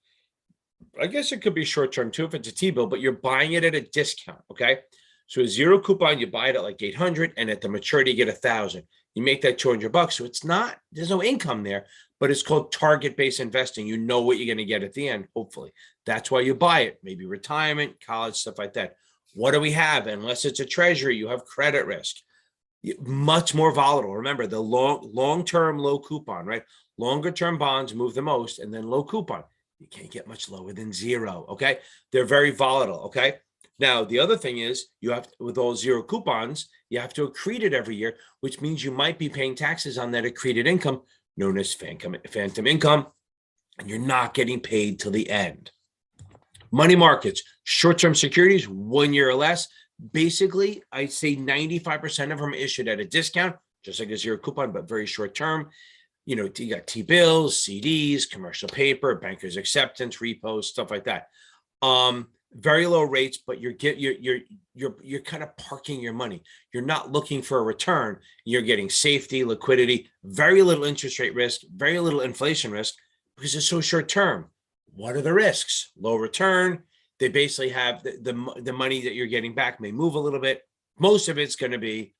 I guess it could be short-term too if it's a T-bill, but you're buying it at a discount, okay? So a zero coupon, you buy it at like 800, and at the maturity, you get 1,000. You make that $200. So it's not, there's no income there, but it's called target-based investing. You know what you're going to get at the end, hopefully. That's why you buy it. Maybe retirement, college, stuff like that. What do we have? Unless it's a treasury, you have credit risk. Much more volatile. Remember, the long-term low coupon, right? Longer-term bonds move the most, and then low coupon. You can't get much lower than zero, okay? They're very volatile, okay? Now, the other thing is you have to, with all zero coupons, you have to accrete it every year, which means you might be paying taxes on that accreted income, known as phantom income, and you're not getting paid till the end. Money markets, short-term securities, 1 year or less. Basically, I'd say 95% of them are issued at a discount, just like a zero coupon, but very short term. you know, you got T-bills, CDs, commercial paper, banker's acceptance, repos, stuff like that. Very low rates, but you're kind of parking your money. You're not looking for a return. You're getting safety, liquidity, very little interest rate risk, very little inflation risk because it's so short term. What are the risks? Low return. They basically have the money that you're getting back may move a little bit. Most of it's going to be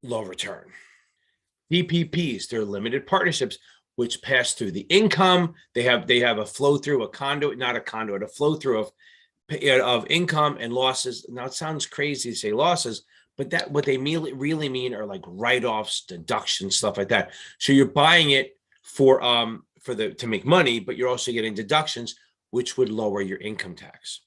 low return. DPPs, they're limited partnerships, which pass through the income. They have a flow through, a conduit, not a conduit, a flow through of income and losses. Now it sounds crazy to say losses, but that what they really mean are like write-offs, deductions, stuff like that. So you're buying it to make money, but you're also getting deductions, which would lower your income tax.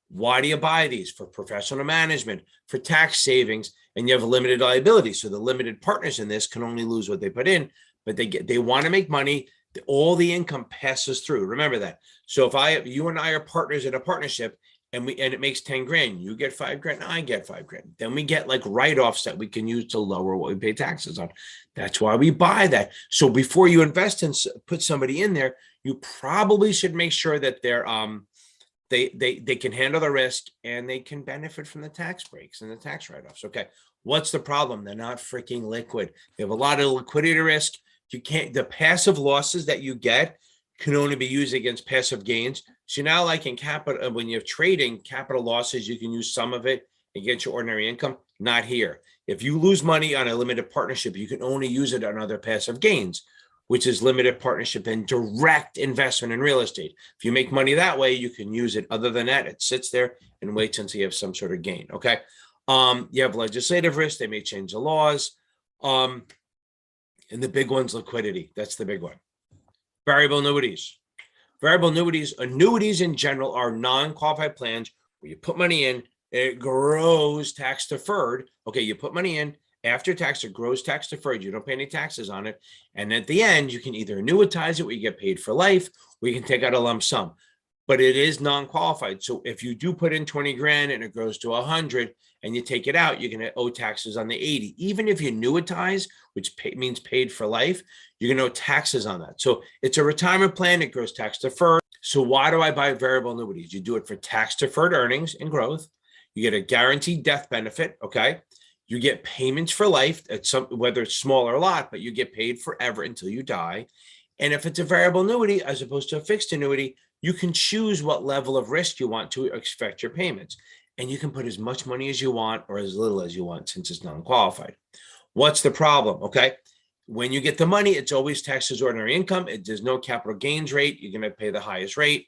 Why do you buy these? For professional management, for tax savings, and you have a limited liability. So the limited partners in this can only lose what they put in, but they want to make money. All the income passes through. Remember that. So if you and I are partners in a partnership and it makes 10 grand, you get 5 grand, I get 5 grand. Then we get like write-offs that we can use to lower what we pay taxes on. That's why we buy that. So before you invest and put somebody in there, you probably should make sure that they can handle the risk and they can benefit from the tax breaks and the tax write-offs. Okay. What's the problem? They're not freaking liquid. They have a lot of liquidity risk. The passive losses that you get can only be used against passive gains. So now like in capital, when you're trading capital losses, you can use some of it against your ordinary income. Not here. If you lose money on a limited partnership, you can only use it on other passive gains, which is limited partnership and direct investment in real estate. If you make money that way, you can use it. Other than that, it sits there and waits until you have some sort of gain. Okay. You have legislative risk. They may change the laws. And the big one's liquidity. That's the big one. Variable annuities. Variable annuities in general are non-qualified plans where you put money in, it grows tax deferred. Okay. You put money in, after tax, it grows tax deferred. You don't pay any taxes on it. And at the end, you can either annuitize it where you get paid for life, or you can take out a lump sum. But it is non-qualified. So if you do put in 20 grand and it grows to 100 and you take it out, you're going to owe taxes on the 80. Even if you annuitize, which means paid for life, you're going to owe taxes on that. So it's a retirement plan. It grows tax deferred. So why do I buy variable annuities? You do it for tax deferred earnings and growth. You get a guaranteed death benefit. Okay. You get payments for life at whether it's small or a lot, but you get paid forever until you die. And if it's a variable annuity, as opposed to a fixed annuity, you can choose what level of risk you want to expect your payments. And you can put as much money as you want or as little as you want since it's non-qualified. What's the problem? Okay. When you get the money, it's always taxed as ordinary income. There's no capital gains rate. You're going to pay the highest rate.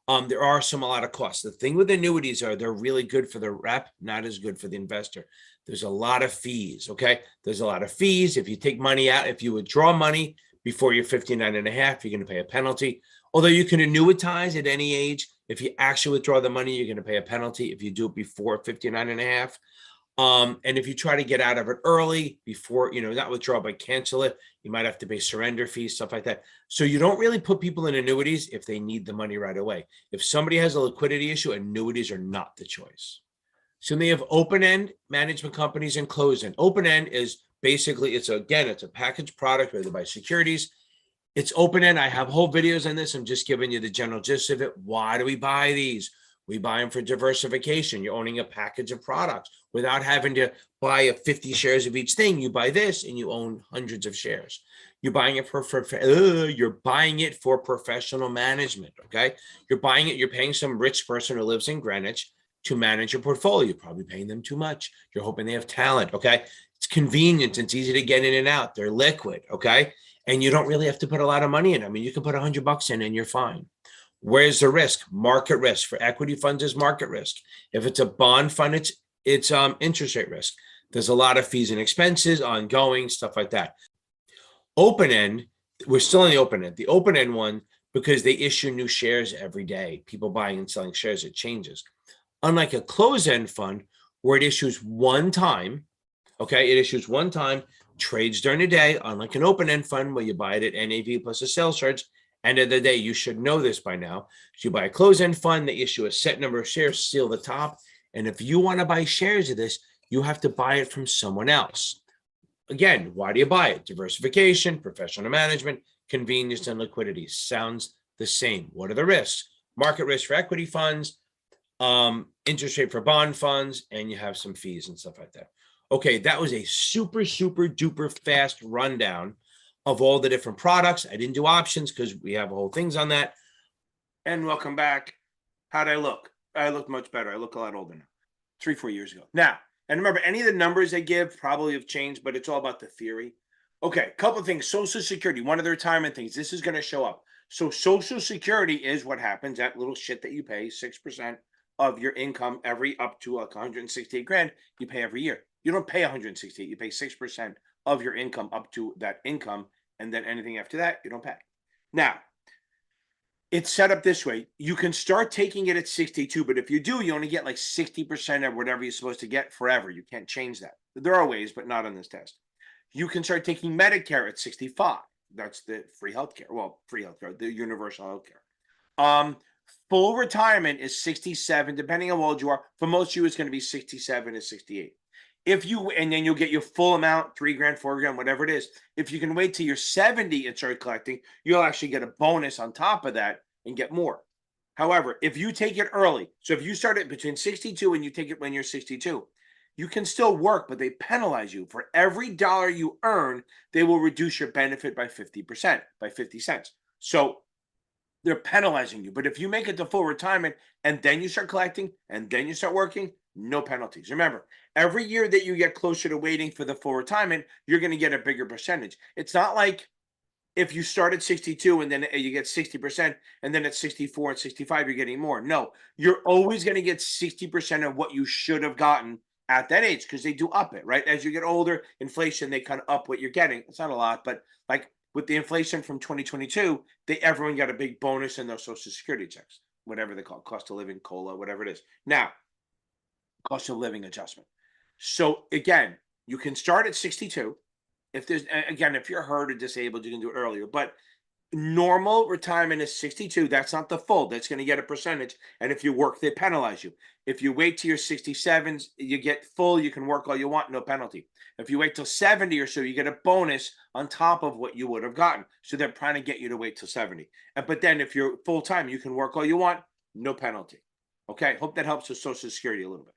There are a lot of costs. The thing with annuities they're really good for the rep, not as good for the investor. There's a lot of fees. Okay. There's a lot of fees. If you take money out, if you withdraw money before you're 59 and a half, you're going to pay a penalty. Although you can annuitize at any age. If you actually withdraw the money, you're going to pay a penalty if you do it before 59 and a half. And if you try to get out of it early before, not withdraw, but cancel it, you might have to pay surrender fees, stuff like that. So you don't really put people in annuities if they need the money right away. If somebody has a liquidity issue, annuities are not the choice. So they have open-end management companies and closed-end. Open-end is basically, it's a packaged product where they buy securities. It's open-end. I have whole videos on this. I'm just giving you the general gist of it. Why do we buy these? We buy them for diversification. You're owning a package of products without having to buy 50 shares of each thing. You buy this and you own hundreds of shares. You're buying it for professional management. Okay. You're buying it. You're paying some rich person who lives in Greenwich to manage your portfolio. You're probably paying them too much. You're hoping they have talent. Okay. It's convenient. It's easy to get in and out. They're liquid. Okay. And you don't really have to put a lot of money in. I mean, you can put $100 in and you're fine. Where's the risk? Market risk. For equity funds is market risk. If it's a bond fund, it's interest rate risk. There's a lot of fees and expenses, ongoing, stuff like that. Open end, we're still in the open end. The open end one, because they issue new shares every day. People buying and selling shares, it changes. Unlike a closed end fund where it issues one time, okay, it issues one time, trades during the day, unlike an open end fund where you buy it at NAV plus a sales charge. End of the day, you should know this by now. So you buy a closed-end fund, they issue a set number of shares, seal the top. And if you want to buy shares of this, you have to buy it from someone else. Again, why do you buy it? Diversification, professional management, convenience, and liquidity. Sounds the same. What are the risks? Market risk for equity funds, interest rate for bond funds, and you have some fees and stuff like that. Okay, that was a super duper fast rundown of all the different products. I didn't do options because we have whole things on that. And welcome back. How'd I look? I look much better. I look a lot older now. 3-4 years ago. Now, and remember, any of the numbers they give probably have changed, but it's all about the theory. Okay, couple of things. Social Security, one of the retirement things. This is going to show up. So Social Security is what happens, that little shit that you pay, 6% of your income every up to like 168 grand, you pay every year. You don't pay 168, you pay 6% of your income up to that income, and then anything after that, you don't pay. Now, it's set up this way. You can start taking it at 62, but if you do, you only get like 60% of whatever you're supposed to get forever. You can't change that. There are ways, but not on this test. You can start taking Medicare at 65. That's the free healthcare. Well, free healthcare, the universal healthcare. Full retirement is 67, depending on how old you are. For most of you, it's going to be 67 to 68. And then you'll get your full amount, 3 grand, 4 grand, whatever it is. If you can wait till you're 70 and start collecting, you'll actually get a bonus on top of that and get more. However, if you take it early, so if you start it between 62 and you take it when you're 62, you can still work, but they penalize you. For every dollar you earn, they will reduce your benefit by 50%, by 50 cents. So they're penalizing you. But if you make it to full retirement and then you start collecting and then you start working, no penalties. Remember, every year that you get closer to waiting for the full retirement, you're going to get a bigger percentage. It's not like if you start at 62 and then you get 60%, and then at 64 and 65, you're getting more. No, you're always going to get 60% of what you should have gotten at that age, because they do up it, right? As you get older, inflation, they kind of up what you're getting. It's not a lot, but like with the inflation from 2022, everyone got a big bonus in those Social Security checks, whatever they call it, cost of living, COLA, whatever it is. Now, cost of living adjustment. So again, you can start at 62. If you're hurt or disabled, you can do it earlier. But normal retirement is 62. That's not the full. That's going to get a percentage. And if you work, they penalize you. If you wait till you're 67, you get full. You can work all you want, no penalty. If you wait till 70 or so, you get a bonus on top of what you would have gotten. So they're trying to get you to wait till 70. But then if you're full time, you can work all you want, no penalty. Okay, hope that helps with Social Security a little bit.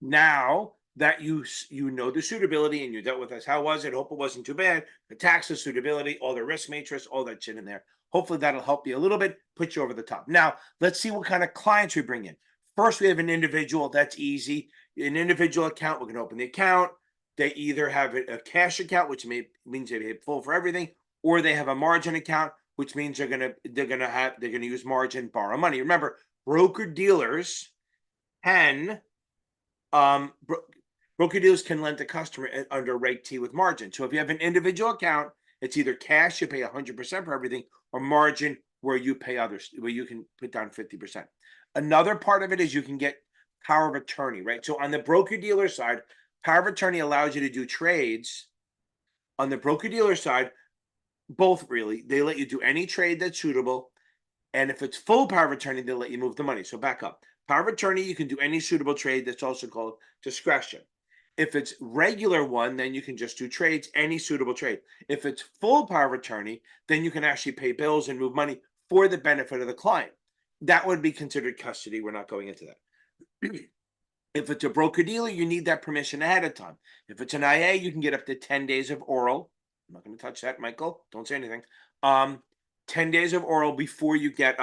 Now that you know the suitability and you dealt with this, how was it? Hope it wasn't too bad. The taxes, suitability, all the risk matrix, all that shit in there. Hopefully that'll help you a little bit, put you over the top. Now let's see what kind of clients we bring in. First, we have an individual. That's easy. An individual account. We're going to open the account. They either have a cash account, which means they pay full for everything, or they have a margin account, which means they're going to use margin, borrow money. Remember, broker dealers can broker dealers can lend to customer under Reg T with margin. So if you have an individual account, it's either cash, you pay 100% for everything, or margin where you pay others, where you can put down 50%. Another part of it is you can get power of attorney, right? So on the broker dealer side, power of attorney allows you to do trades. On the broker dealer side, both really, they let you do any trade that's suitable. And if it's full power of attorney, they'll let you move the money. So back up. Power of attorney, you can do any suitable trade. That's also called discretion. If it's regular one, then you can just do trades, any suitable trade. If it's full power of attorney, then you can actually pay bills and move money for the benefit of the client. That would be considered custody. We're not going into that. If it's a broker dealer, you need that permission ahead of time. If it's an IA, you can get up to 10 days of oral. I'm not going to touch that, Michael. Don't say anything. 10 days of oral before you get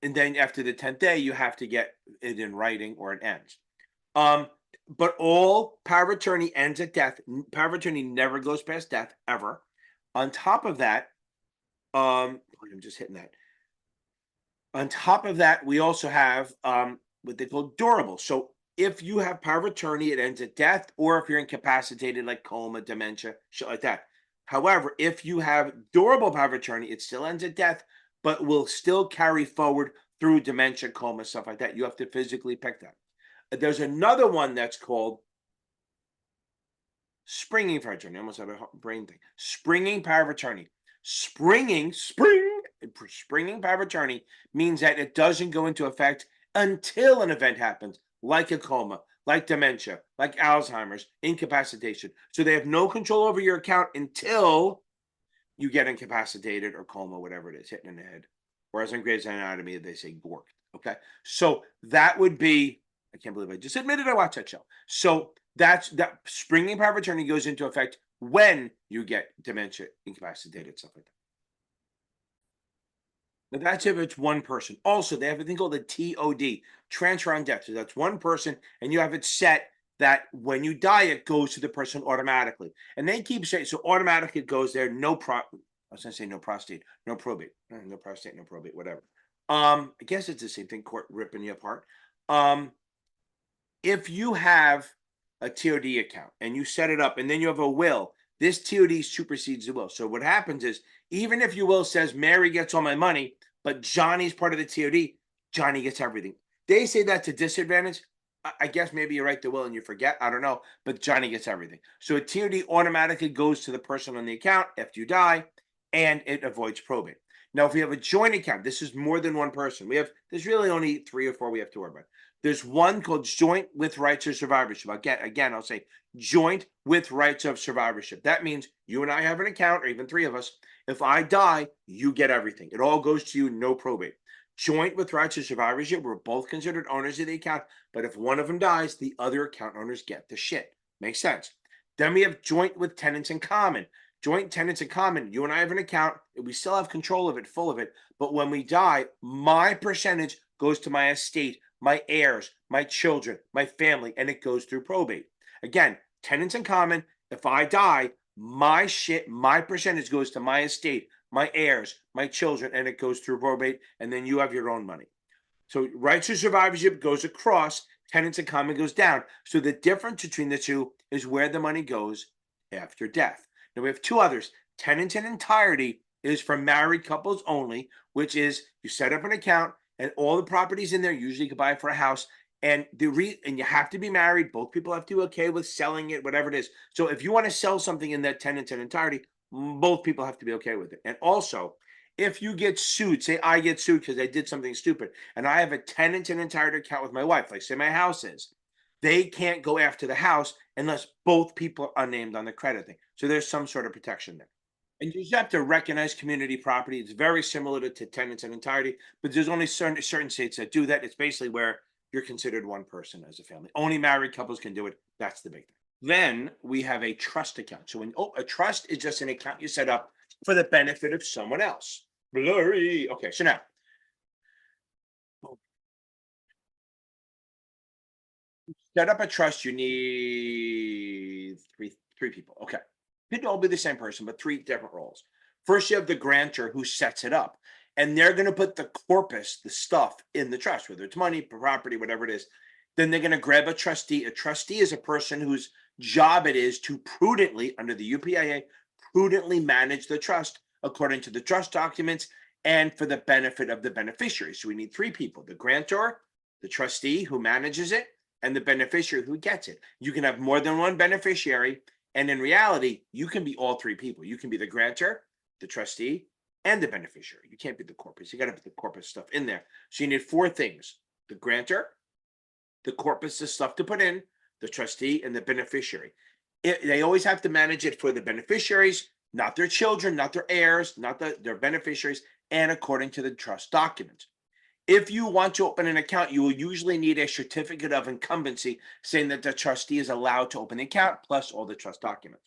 and then after the 10th day, you have to get it in writing or it ends. But all power of attorney ends at death. Power of attorney never goes past death, ever. On top of that, I'm just hitting that. On top of that, we also have what they call durable. So if you have power of attorney, it ends at death, or if you're incapacitated, like coma, dementia, shit like that. However, if you have durable power of attorney, it still ends at death, but will still carry forward through dementia, coma, stuff like that. You have to physically pick that. There's another one that's called springing power of attorney. I almost had a brain thing. Springing power of attorney. Springing power of attorney means that it doesn't go into effect until an event happens, like a coma, like dementia, like Alzheimer's, incapacitation. So they have no control over your account until you get incapacitated or coma, whatever it is, hitting in the head. Whereas in Grey's Anatomy, they say gorked. Okay. So that would be, I can't believe I just admitted I watched that show. So that springing power of attorney goes into effect when you get dementia, incapacitated, stuff like that. Now that's if it's one person. Also, they have a thing called the TOD, transfer on death. So that's one person, and you have it set that when you die, it goes to the person automatically. And they keep saying, so automatically it goes there, I was gonna say no prostate, no probate, no prostate, no probate, whatever. I guess it's the same thing, court ripping you apart. If you have a TOD account and you set it up and then you have a will, this TOD supersedes the will. So what happens is, even if your will says Mary gets all my money, but Johnny's part of the TOD, Johnny gets everything. They say that's a disadvantage. I guess maybe you write the will and you forget. I don't know, but Johnny gets everything. So a TOD automatically goes to the person on the account after you die, and it avoids probate. Now, if we have a joint account, this is more than one person. There's really only 3 or 4 we have to worry about. There's one called joint with rights of survivorship. Again, I'll say joint with rights of survivorship. That means you and I have an account, or even 3 of us. If I die, you get everything. It all goes to you, no probate. Joint with rights of survivorship, we're both considered owners of the account, but if one of them dies, the other account owners get the shit. Makes sense. Then we have joint with tenants in common. Joint tenants in common, you and I have an account, we still have control of it, full of it, but when we die, my percentage goes to my estate, my heirs, my children, my family, and it goes through probate. Again, tenants in common, if I die, my percentage goes to my estate, my heirs, my children, and it goes through probate, and then you have your own money. So rights of survivorship goes across, tenants in common goes down. So the difference between the two is where the money goes after death. Now we have 2 others. Tenants in entirety is for married couples only, which is you set up an account and all the properties in there, usually you can buy it for a house, and you have to be married. Both people have to be okay with selling it, whatever it is. So if you want to sell something in that tenants in entirety, both people have to be okay with it. And also, if you get sued, say I get sued because I did something stupid, and I have a tenant in entirety account with my wife, like say my house is, they can't go after the house unless both people are named on the credit thing. So there's some sort of protection there. And you just have to recognize community property. It's very similar to tenants in entirety, but there's only certain states that do that. It's basically where you're considered one person as a family. Only married couples can do it. That's the big thing. Then we have a trust account. So a trust is just an account you set up for the benefit of someone else. Blurry. Okay, so now set up a trust. You need three people. Okay, could all be the same person, but 3 different roles. First, you have the grantor who sets it up, and they're going to put the corpus, the stuff, in the trust, whether it's money, property, whatever it is. Then they're going to grab a trustee. A trustee is a person whose job it is to prudently, under the UPIA, prudently manage the trust according to the trust documents and for the benefit of the beneficiary. So we need 3 people: the grantor, the trustee who manages it, and the beneficiary who gets it. You can have more than one beneficiary, and in reality, you can be all 3 people. You can be the grantor, the trustee, and the beneficiary. You can't be the corpus. You got to put the corpus stuff in there. So you need 4 things: the grantor, the corpus, the stuff to put in, the trustee, and the beneficiary. They always have to manage it for the beneficiaries, not their children, not their heirs, not their beneficiaries, and according to the trust documents. If you want to open an account, you will usually need a certificate of incumbency saying that the trustee is allowed to open the account, plus all the trust documents.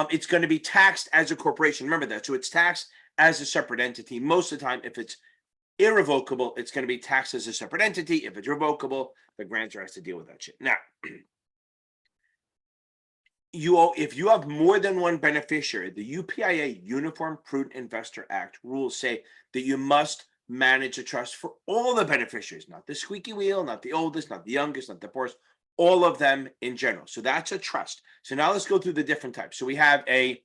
It's going to be taxed as a corporation. Remember that. So it's taxed as a separate entity. Most of the time, if it's irrevocable, it's going to be taxed as a separate entity. If it's revocable, the grantor has to deal with that shit. Now, if you have more than one beneficiary, the UPIA Uniform Prudent Investor Act rules say that you must manage a trust for all the beneficiaries, not the squeaky wheel, not the oldest, not the youngest, not the poorest, all of them in general. So that's a trust. So now let's go through the different types. So we have a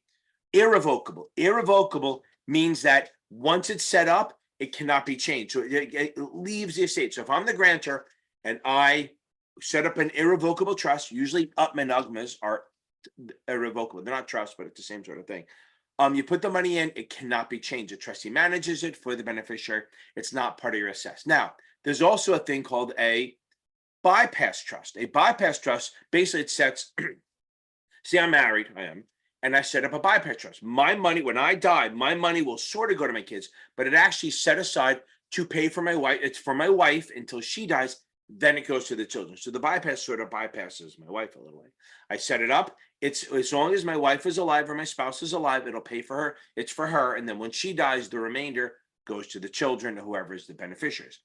irrevocable. Irrevocable means that once it's set up, it cannot be changed. So it leaves the estate. So if I'm the grantor and I set up an irrevocable trust, usually Upman Ugmas are irrevocable. They're not trusts, but it's the same sort of thing. You put the money in, it cannot be changed. The trustee manages it for the beneficiary. It's not part of your assess. Now, there's also a thing called a bypass trust. A bypass trust, basically it sets, see, I'm married, I am, and I set up a bypass trust. My money, when I die, my money will sort of go to my kids, but it actually set aside to pay for my wife. It's for my wife until she dies, then it goes to the children. So the bypass sort of bypasses my wife a little way. I set it up. It's as long as my wife is alive or my spouse is alive, it'll pay for her. It's for her. And then when she dies, the remainder goes to the children or whoever is the beneficiaries.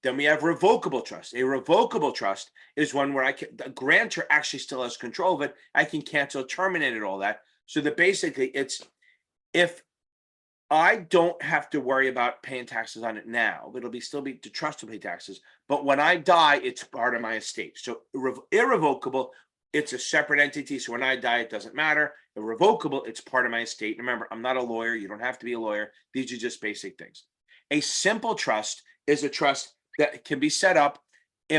Then we have revocable trust. A revocable trust is one where the grantor actually still has control of it. I can cancel, terminate it, all that. So that basically it's, if I don't have to worry about paying taxes on it now, it'll still be the trust to pay taxes. But when I die, it's part of my estate. So irrevocable, it's a separate entity. So when I die, it doesn't matter. Irrevocable, it's part of my estate. Remember, I'm not a lawyer. You don't have to be a lawyer. These are just basic things. A simple trust is a trust that can be set up,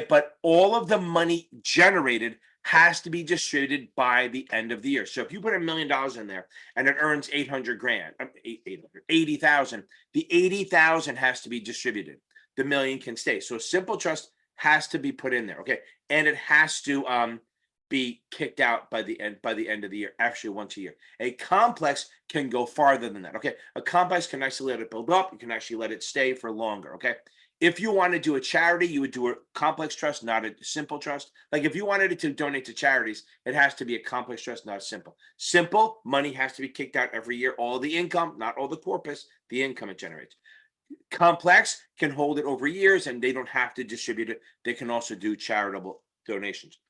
but all of the money generated has to be distributed by the end of the year. So if you put $1 million in there and it earns 800 grand, 80,000, the 80,000 has to be distributed. The million can stay. So a simple trust has to be put in there. Okay. And it has to be kicked out by the end of the year, actually once a year. A complex can go farther than that. Okay. A complex can actually let it build up. You can actually let it stay for longer. Okay. If you want to do a charity, you would do a complex trust, not a simple trust. Like if you wanted to donate to charities, it has to be a complex trust, not a simple. Simple, money has to be kicked out every year. All the income, not all the corpus, the income it generates. Complex can hold it over years and they don't have to distribute it. They can also do charitable donations.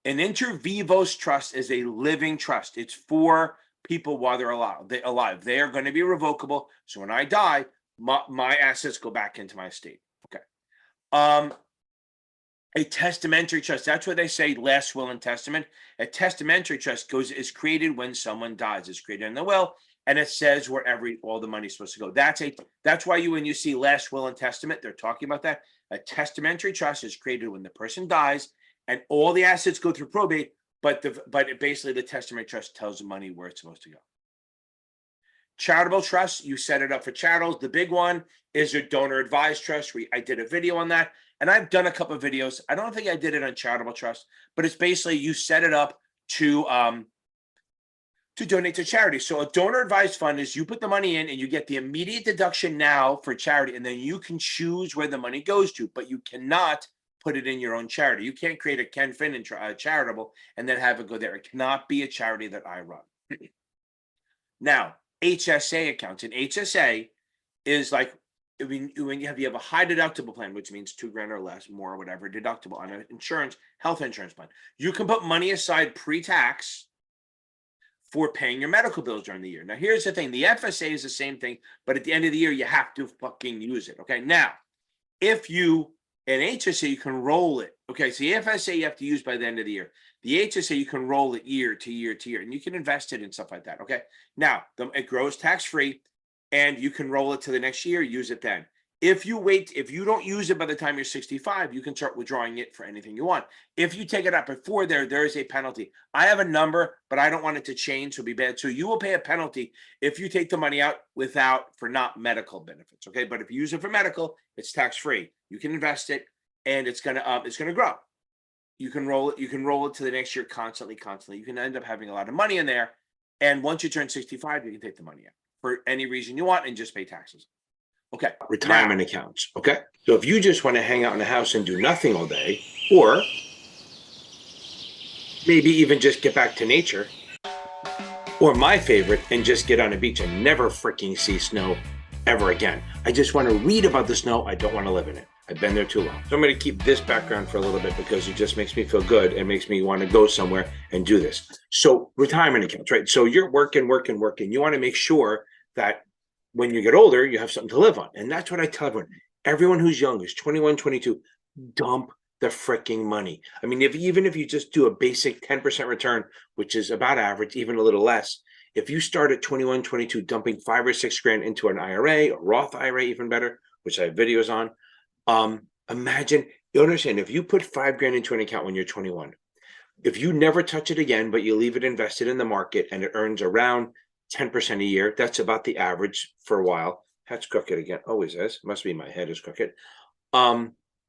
An inter vivos trust is a living trust. It's for people while they're alive. They are going to be revocable. So when I die, my assets go back into my estate. Okay. A testamentary trust. That's what they say, last will and testament. A testamentary trust is created when someone dies. It's created in the will, and it says where all the money is supposed to go. That's why when you see last will and testament, they're talking about that. A testamentary trust is created when the person dies, and all the assets go through probate. But basically, the testamentary trust tells the money where it's supposed to go. Charitable trust, you set it up for charities. The big one is your donor advised trust. I did a video on that, and I've done a couple of videos. I don't think I did it on charitable trust, but it's basically you set it up to donate to charity. So a donor advised fund is you put the money in and you get the immediate deduction now for charity, and then you can choose where the money goes to, but you cannot put it in your own charity. You can't create a Ken Fin charitable and then have it go there. It cannot be a charity that I run. Now, HSA accounts. An HSA is like when you have a high deductible plan, which means $2,000 or less, more or whatever deductible on an health insurance plan. You can put money aside pre-tax for paying your medical bills during the year. Now, here's the thing. The FSA is the same thing, but at the end of the year, you have to fucking use it. Okay. Now, an HSA, you can roll it. Okay. So the FSA you have to use by the end of the year. The HSA, you can roll it year to year to year, and you can invest it in stuff like that. Okay. Now, it grows tax-free, and you can roll it to the next year, use it then. If you don't use it by the time you're 65, you can start withdrawing it for anything you want. If you take it out before there is a penalty. I have a number, but I don't want it to change, so it'll be bad. So you will pay a penalty if you take the money out for not medical benefits. Okay. But if you use it for medical, it's tax-free. You can invest it, and it's gonna grow. You can roll it to the next year constantly. You can end up having a lot of money in there. And once you turn 65, you can take the money out for any reason you want and just pay taxes. Okay. Retirement accounts. Okay. So if you just want to hang out in the house and do nothing all day, or maybe even just get back to nature, or my favorite, and just get on a beach and never freaking see snow ever again. I just want to read about the snow. I don't want to live in it. I've been there too long. So I'm going to keep this background for a little bit because it just makes me feel good and makes me want to go somewhere and do this. So retirement accounts, right? So you're working. You want to make sure that when you get older, you have something to live on. And that's what I tell everyone. Everyone who's young is 21, 22, dump the freaking money. I mean, even if you just do a basic 10% return, which is about average, even a little less, if you start at 21, 22, dumping $5 or $6 grand into an IRA, or Roth IRA, even better, which I have videos on, imagine, you understand, if you put $5 grand into an account when you're 21, if you never touch it again, but you leave it invested in the market and it earns around 10% a year, that's about the average for a while. Head's crooked again, always is. Must be my head is crooked.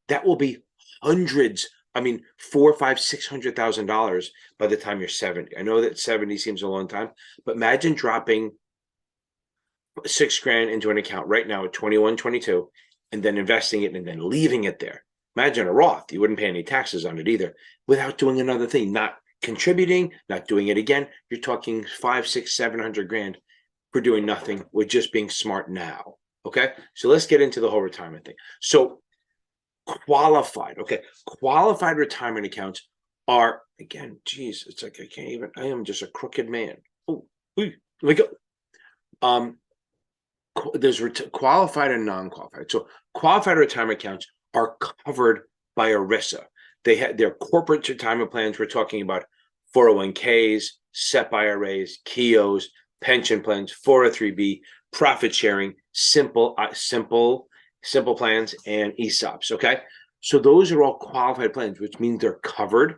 that will be hundreds. I mean, $400,000, $500,000, $600,000 by the time you're 70. I know that 70 seems a long time, but imagine dropping $6,000 into an account right now at 21, 22, and then investing it and then leaving it there. Imagine a Roth. You wouldn't pay any taxes on it either without doing another thing, not contributing, not doing it again. You're talking 5, 6, 700,000 for doing nothing. We're just being smart now. Okay. So let's get into the whole retirement thing. So qualified retirement accounts are, again, geez, it's like I am just a crooked man. Oh, let me go. There's qualified and non-qualified. So qualified retirement accounts are covered by ERISA. They have their corporate retirement plans. We're talking about 401ks, SEP IRAs, KIOs, pension plans, 403b, profit sharing, simple plans, and ESOPs. Okay, so those are all qualified plans, which means they're covered.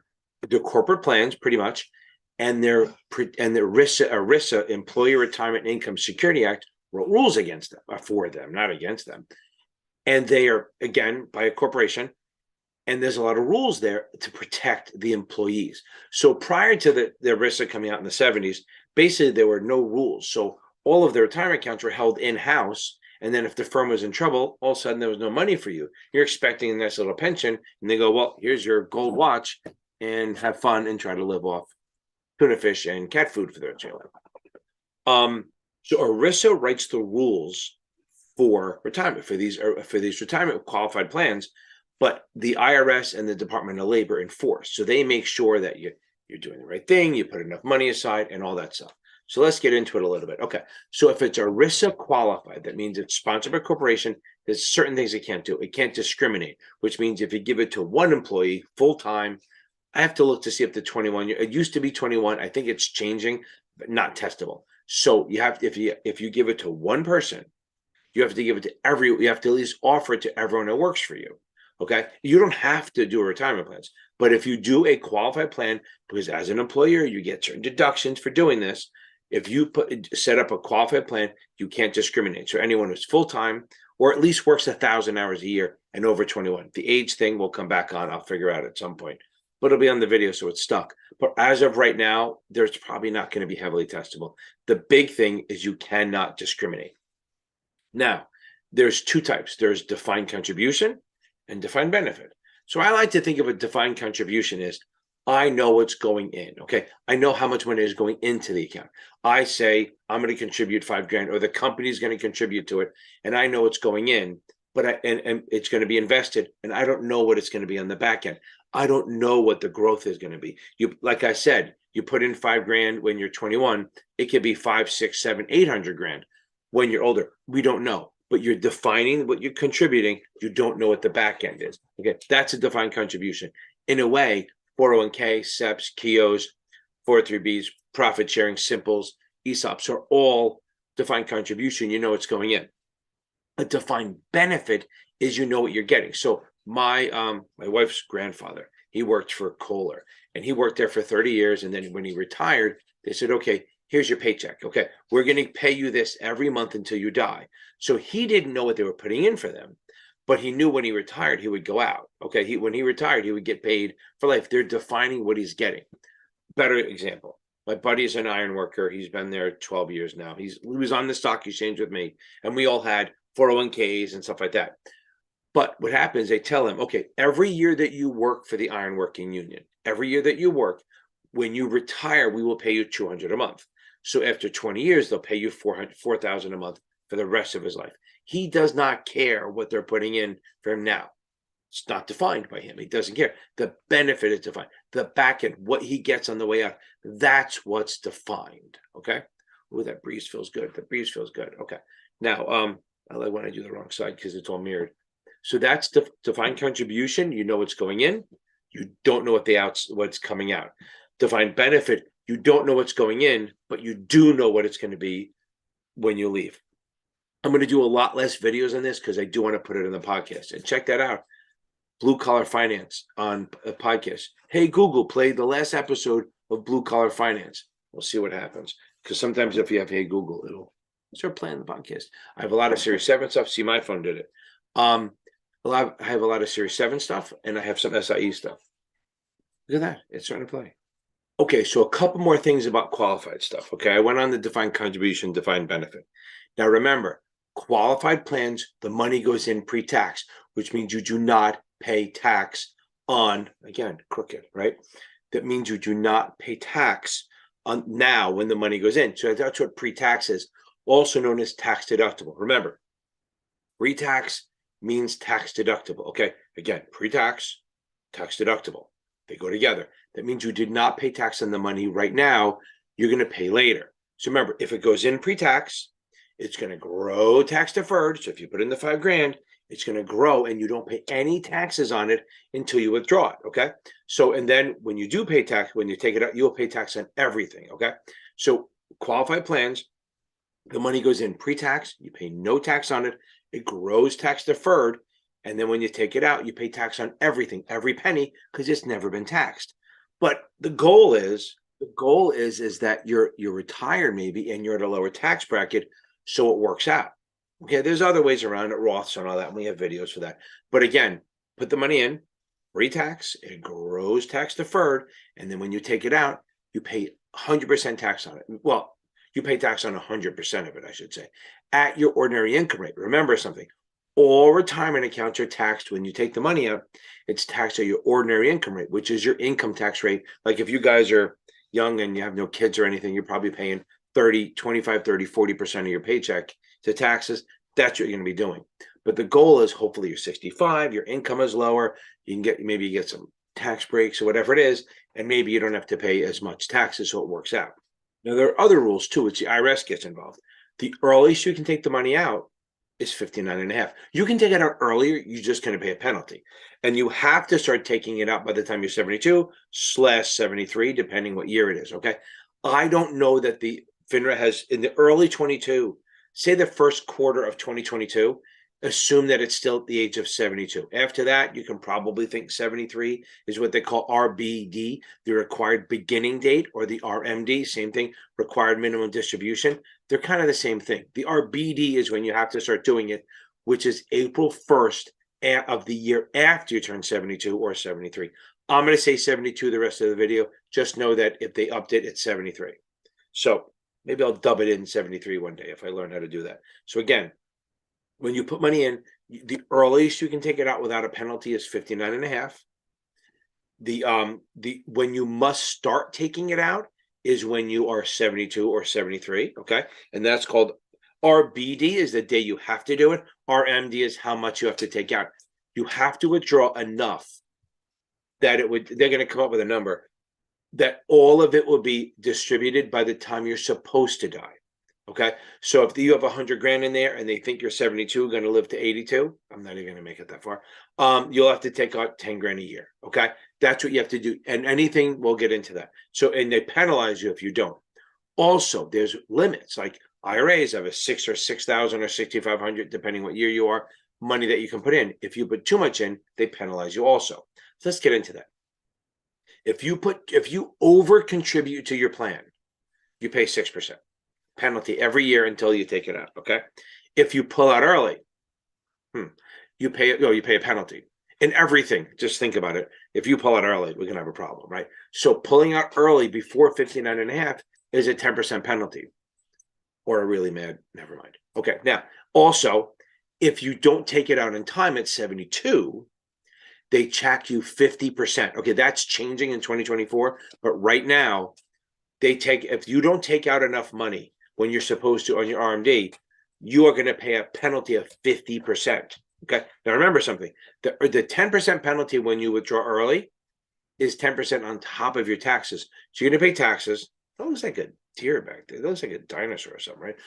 They're corporate plans, pretty much, and the ERISA, Employee Retirement Income Security Act, rules against them, for them, not against them. And they are, again, by a corporation, and there's a lot of rules there to protect the employees. So prior to the ERISA coming out in the 70s, basically there were no rules. So all of the retirement accounts were held in-house. And then if the firm was in trouble, all of a sudden there was no money for you. You're expecting a nice little pension, and they go, well, here's your gold watch, and have fun and try to live off tuna fish and cat food for their children. So ERISA writes the rules for retirement, for these retirement qualified plans, but the IRS and the Department of Labor enforce. So they make sure that you're doing the right thing, you put enough money aside, and all that stuff. So let's get into it a little bit. Okay, so if it's ERISA qualified, that means it's sponsored by a corporation. There's certain things it can't do. It can't discriminate, which means if you give it to one employee full time, I have to look to see if the 21. It used to be 21. I think it's changing, but not testable. So you have to, if you give it to one person, you have to give it to you have to at least offer it to everyone that works for you. Okay, you don't have to do a retirement plans, but if you do a qualified plan, because as an employer you get certain deductions for doing this. If you set up a qualified plan, you can't discriminate. So anyone who's full time or at least works 1,000 hours a year and over 21. The age thing will come back on. I'll figure out at some point, but it'll be on the video, so it's stuck. But as of right now, there's probably not going to be heavily testable. The big thing is you cannot discriminate. Now, there's two types. There's defined contribution and defined benefit. So I like to think of a defined contribution as I know what's going in. Okay, I know how much money is going into the account. I say I'm going to contribute $5,000, or the company's going to contribute to it, and I know it's going in, but and it's going to be invested, and I don't know what it's going to be on the back end. I don't know what the growth is going to be. Like I said, you put in $5,000 when you're 21. It could be 5, 6, 7, 800,000 when you're older. We don't know, but you're defining what you're contributing. You don't know what the back end is. Okay, that's a defined contribution. In a way, 401k, SEPs, KIOs, 403bs, profit sharing, simples, ESOPs are all defined contribution. You know it's going in. A defined benefit is you know what you're getting. So my wife's grandfather, he worked for Kohler, and he worked there for 30 years. And then when he retired, they said, okay, here's your paycheck. Okay, we're going to pay you this every month until you die. So he didn't know what they were putting in for them, but he knew when he retired, he would go out. Okay, when he retired, he would get paid for life. They're defining what he's getting. Better example, my buddy is an iron worker. He's been there 12 years now. He was on the stock exchange with me, and we all had 401ks and stuff like that. But what happens, they tell him, okay, every year that you work for the ironworking union, every year that you work, when you retire, we will pay you $200 a month. So after 20 years, they'll pay you $4,000 a month for the rest of his life. He does not care what they're putting in for him now. It's not defined by him. He doesn't care. The benefit is defined. The back end, what he gets on the way out, that's what's defined. Okay. Oh, that breeze feels good. The breeze feels good. Okay. Now, I like when I do the wrong side because it's all mirrored. So that's defined contribution. You know what's going in. You don't know what's coming out. Defined benefit. You don't know what's going in, but you do know what it's going to be when you leave. I'm going to do a lot less videos on this because I do want to put it in the podcast. And check that out. Blue Collar Finance on a podcast. Hey, Google, play the last episode of Blue Collar Finance. We'll see what happens. Because sometimes if you have Hey Google, it'll start playing the podcast. I have a lot of Series 7 stuff. See, my phone did it. I have a lot of Series 7 stuff, and I have some SIE stuff. Look at that. It's starting to play. Okay, so a couple more things about qualified stuff. Okay, I went on the defined contribution, defined benefit. Now remember, qualified plans, the money goes in pre-tax, which means you do not pay tax on, again, crooked, right? That means you do not pay tax on now when the money goes in. So that's what pre-tax is, also known as tax deductible. Remember, pre-tax means tax deductible. Okay, again, pre-tax, tax deductible. They go together. That means you did not pay tax on the money right now. You're going to pay later. So remember, if it goes in pre-tax, it's going to grow tax deferred. So if you put in the $5,000, it's going to grow and you don't pay any taxes on it until you withdraw it. Okay. So, and then when you do pay tax, when you take it out, you'll pay tax on everything. Okay. So qualified plans, the money goes in pre-tax, you pay no tax on it. It grows tax deferred. And then when you take it out, you pay tax on everything, every penny, because it's never been taxed. But the goal is that you're retired maybe and you're at a lower tax bracket, so it works out. Okay, there's other ways around it, Roths and all that, and we have videos for that. But again, put the money in, pre-tax, it grows tax deferred, and then when you take it out, you pay 100% tax on it. Well, you pay tax on 100% of it, I should say, at your ordinary income rate. Remember something. All retirement accounts are taxed when you take the money out. It's taxed at your ordinary income rate, which is your income tax rate. Like if you guys are young and you have no kids or anything, you're probably paying 30, 25, 30, 40% of your paycheck to taxes. That's what you're going to be doing. But the goal is hopefully you're 65, your income is lower. You can get, maybe you get some tax breaks or whatever it is, and maybe you don't have to pay as much taxes, so it works out. Now, there are other rules too, which the IRS gets involved. The earliest you can take the money out is 59 and a half. You can take it out earlier, you're just going to pay a penalty. And you have to start taking it out by the time you're 72/73, depending what year it is, okay? I don't know that the FINRA has, in the early 22, say the first quarter of 2022, assume that it's still at the age of 72. After that, you can probably think 73 is what they call RBD, the required beginning date, or the RMD, same thing, required minimum distribution. They're kind of the same thing. The RBD is when you have to start doing it, which is April 1st of the year after you turn 72 or 73. I'm going to say 72 the rest of the video. Just know that if they upped it, it's 73. So maybe I'll dub it in 73 one day if I learn how to do that. So again, when you put money in, the earliest you can take it out without a penalty is 59 and a half. When you must start taking it out is when you are 72 or 73. Okay. And that's called RBD is the day you have to do it. RMD is how much you have to take out. You have to withdraw enough that they're going to come up with a number that all of it will be distributed by the time you're supposed to die. Okay. So if you have 100 grand in there and they think you're 72, going to live to 82, I'm not even going to make it that far. You'll have to take out 10 grand a year. Okay. That's what you have to do. And anything, we'll get into that. So, and they penalize you if you don't. Also, there's limits like IRAs have a 6 or 6,000 or 6,500, depending what year you are, money that you can put in. If you put too much in, they penalize you also. So let's get into that. If you over contribute to your plan, you pay 6% penalty every year until you take it out. Okay. If you pull out early, you pay a penalty in everything. Just think about it. If you pull out early, we're gonna have a problem, right? So pulling out early before 59 and a half is a 10% penalty, or a really mad, never mind. Okay. Now, also, if you don't take it out in time at 72, they check you 50%. Okay, that's changing in 2024, but right now, if you don't take out enough money when you're supposed to on your RMD, you are going to pay a penalty of 50%. Okay. Now remember something. The 10% penalty when you withdraw early is 10% on top of your taxes. So you're going to pay taxes. That looks like a deer back there. That looks like a dinosaur or something, right?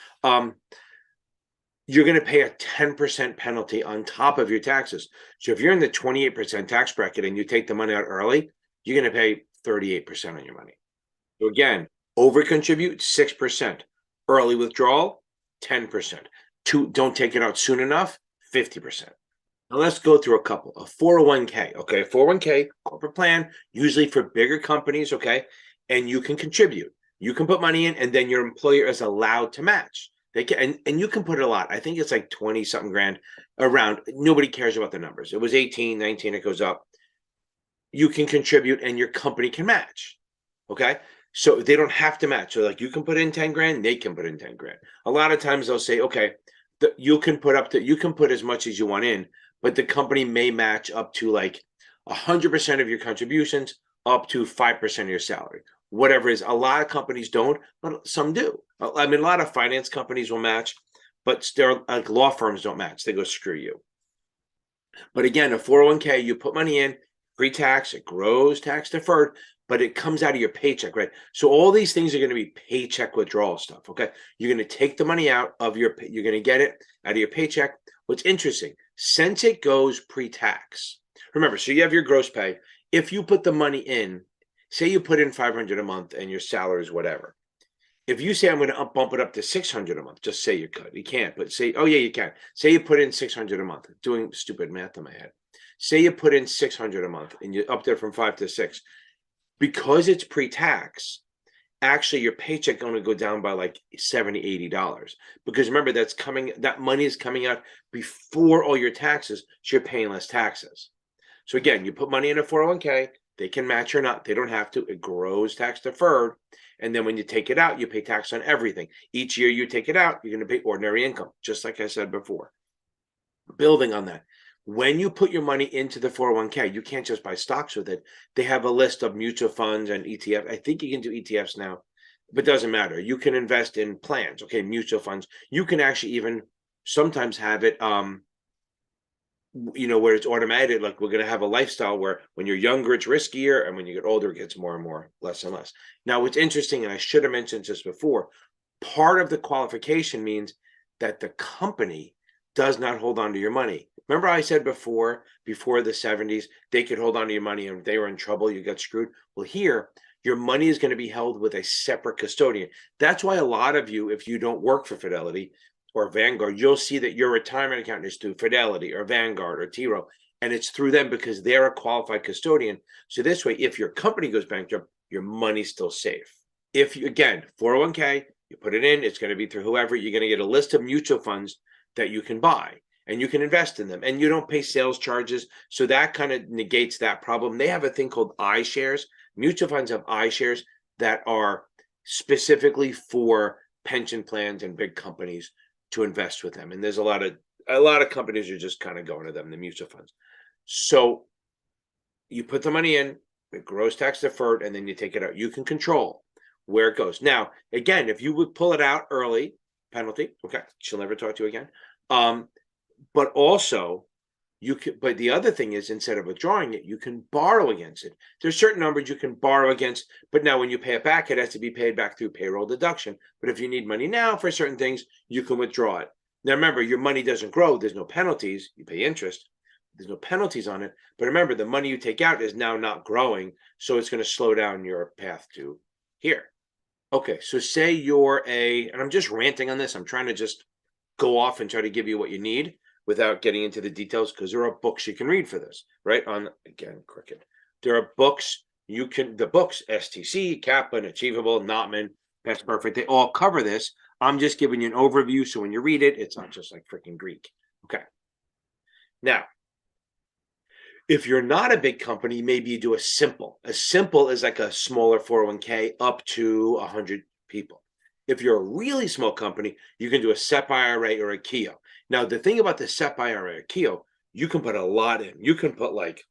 You're going to pay a 10% penalty on top of your taxes. So if you're in the 28% tax bracket and you take the money out early, you're going to pay 38% on your money. So again, over contribute 6%. Early withdrawal, 10%. Don't take it out soon enough, 50%. Now let's go through a couple. A 401k, okay? 401k, corporate plan, usually for bigger companies, okay? And you can contribute. You can put money in, and then your employer is allowed to match. They can, and you can put a lot. I think it's like 20 something grand around. Nobody cares about the numbers. It was 18, 19, it goes up. You can contribute and your company can match. Okay. So they don't have to match. So like you can put in 10 grand, they can put in 10 grand. A lot of times they'll say, okay, you can put as much as you want in, but the company may match up to like 100% of your contributions, up to 5% of your salary, whatever it is. A lot of companies don't, but some do. I mean, a lot of finance companies will match, but still, like law firms don't match. They go, screw you. But again, a 401k, you put money in pre-tax, it grows tax deferred, but it comes out of your paycheck, right? So all these things are going to be paycheck withdrawal stuff. Okay. You're going to take the money out of you're going to get it out of your paycheck. What's interesting, since it goes pre-tax, remember, so you have your gross pay. If you put the money in, say you put in 500 a month and your salary is whatever. If you say I'm going to bump it up to 600 a month, just say you could. You can't, but say, oh yeah, you can. Say you put in 600 a month. Doing stupid math in my head. Say you put in 600 a month and you're up there from 5 to 6. Because it's pre-tax, actually your paycheck going to go down by like $70, $80. Because remember, that money is coming out before all your taxes, so you're paying less taxes. So again, you put money in a 401k, they can match or not. They don't have to. It grows tax deferred. And then when you take it out, you pay tax on everything. Each year you take it out, you're going to pay ordinary income, just like I said before. Building on that, when you put your money into the 401k, you can't just buy stocks with it. They have a list of mutual funds and ETF. I think you can do ETFs now, but it doesn't matter. You can invest in plans, okay, mutual funds. You can actually even sometimes have it where it's automated, like we're going to have a lifestyle where when you're younger, it's riskier. And when you get older, it gets more and more, less and less. Now, what's interesting, and I should have mentioned this before, part of the qualification means that the company does not hold on to your money. Remember I said before the 70s, they could hold on to your money and if they were in trouble, you got screwed. Well, here, your money is going to be held with a separate custodian. That's why a lot of you, if you don't work for Fidelity, or Vanguard, you'll see that your retirement account is through Fidelity or Vanguard or T. Rowe, and it's through them because they're a qualified custodian. So this way, if your company goes bankrupt, your money's still safe. If you, again, 401k, you put it in, it's going to be through whoever. You're going to get a list of mutual funds that you can buy and you can invest in them, and you don't pay sales charges. So that kind of negates that problem. They have a thing called iShares. Mutual funds have iShares that are specifically for pension plans and big companies to invest with them. And there's a lot of companies are just kind of going to them, the mutual funds. So you put the money in, it grows tax deferred, and then you take it out. You can control where it goes. Now, again, if you would pull it out early, penalty, okay, she'll never talk to you again. But also but the other thing is, instead of withdrawing it, you can borrow against it. There's certain numbers you can borrow against, but now when you pay it back, it has to be paid back through payroll deduction. But if you need money now for certain things, you can withdraw it. Now, remember, your money doesn't grow. There's no penalties. You pay interest. There's no penalties on it. But remember, the money you take out is now not growing. So it's going to slow down your path to here. Okay, so say and I'm just ranting on this. I'm trying to just go off and try to give you what you need without getting into the details, because there are books you can read for this, right? Again, cricket. There are books the books, STC, Kaplan, Achievable, Notman, Past Perfect, they all cover this. I'm just giving you an overview, so when you read it, it's not just like freaking Greek. Okay. Now, if you're not a big company, maybe you do a simple. A simple is like a smaller 401k up to 100 people. If you're a really small company, you can do a SEP IRA or a KEO. Now, the thing about the SEP IRA or KEO, you can put a lot in. You can put like,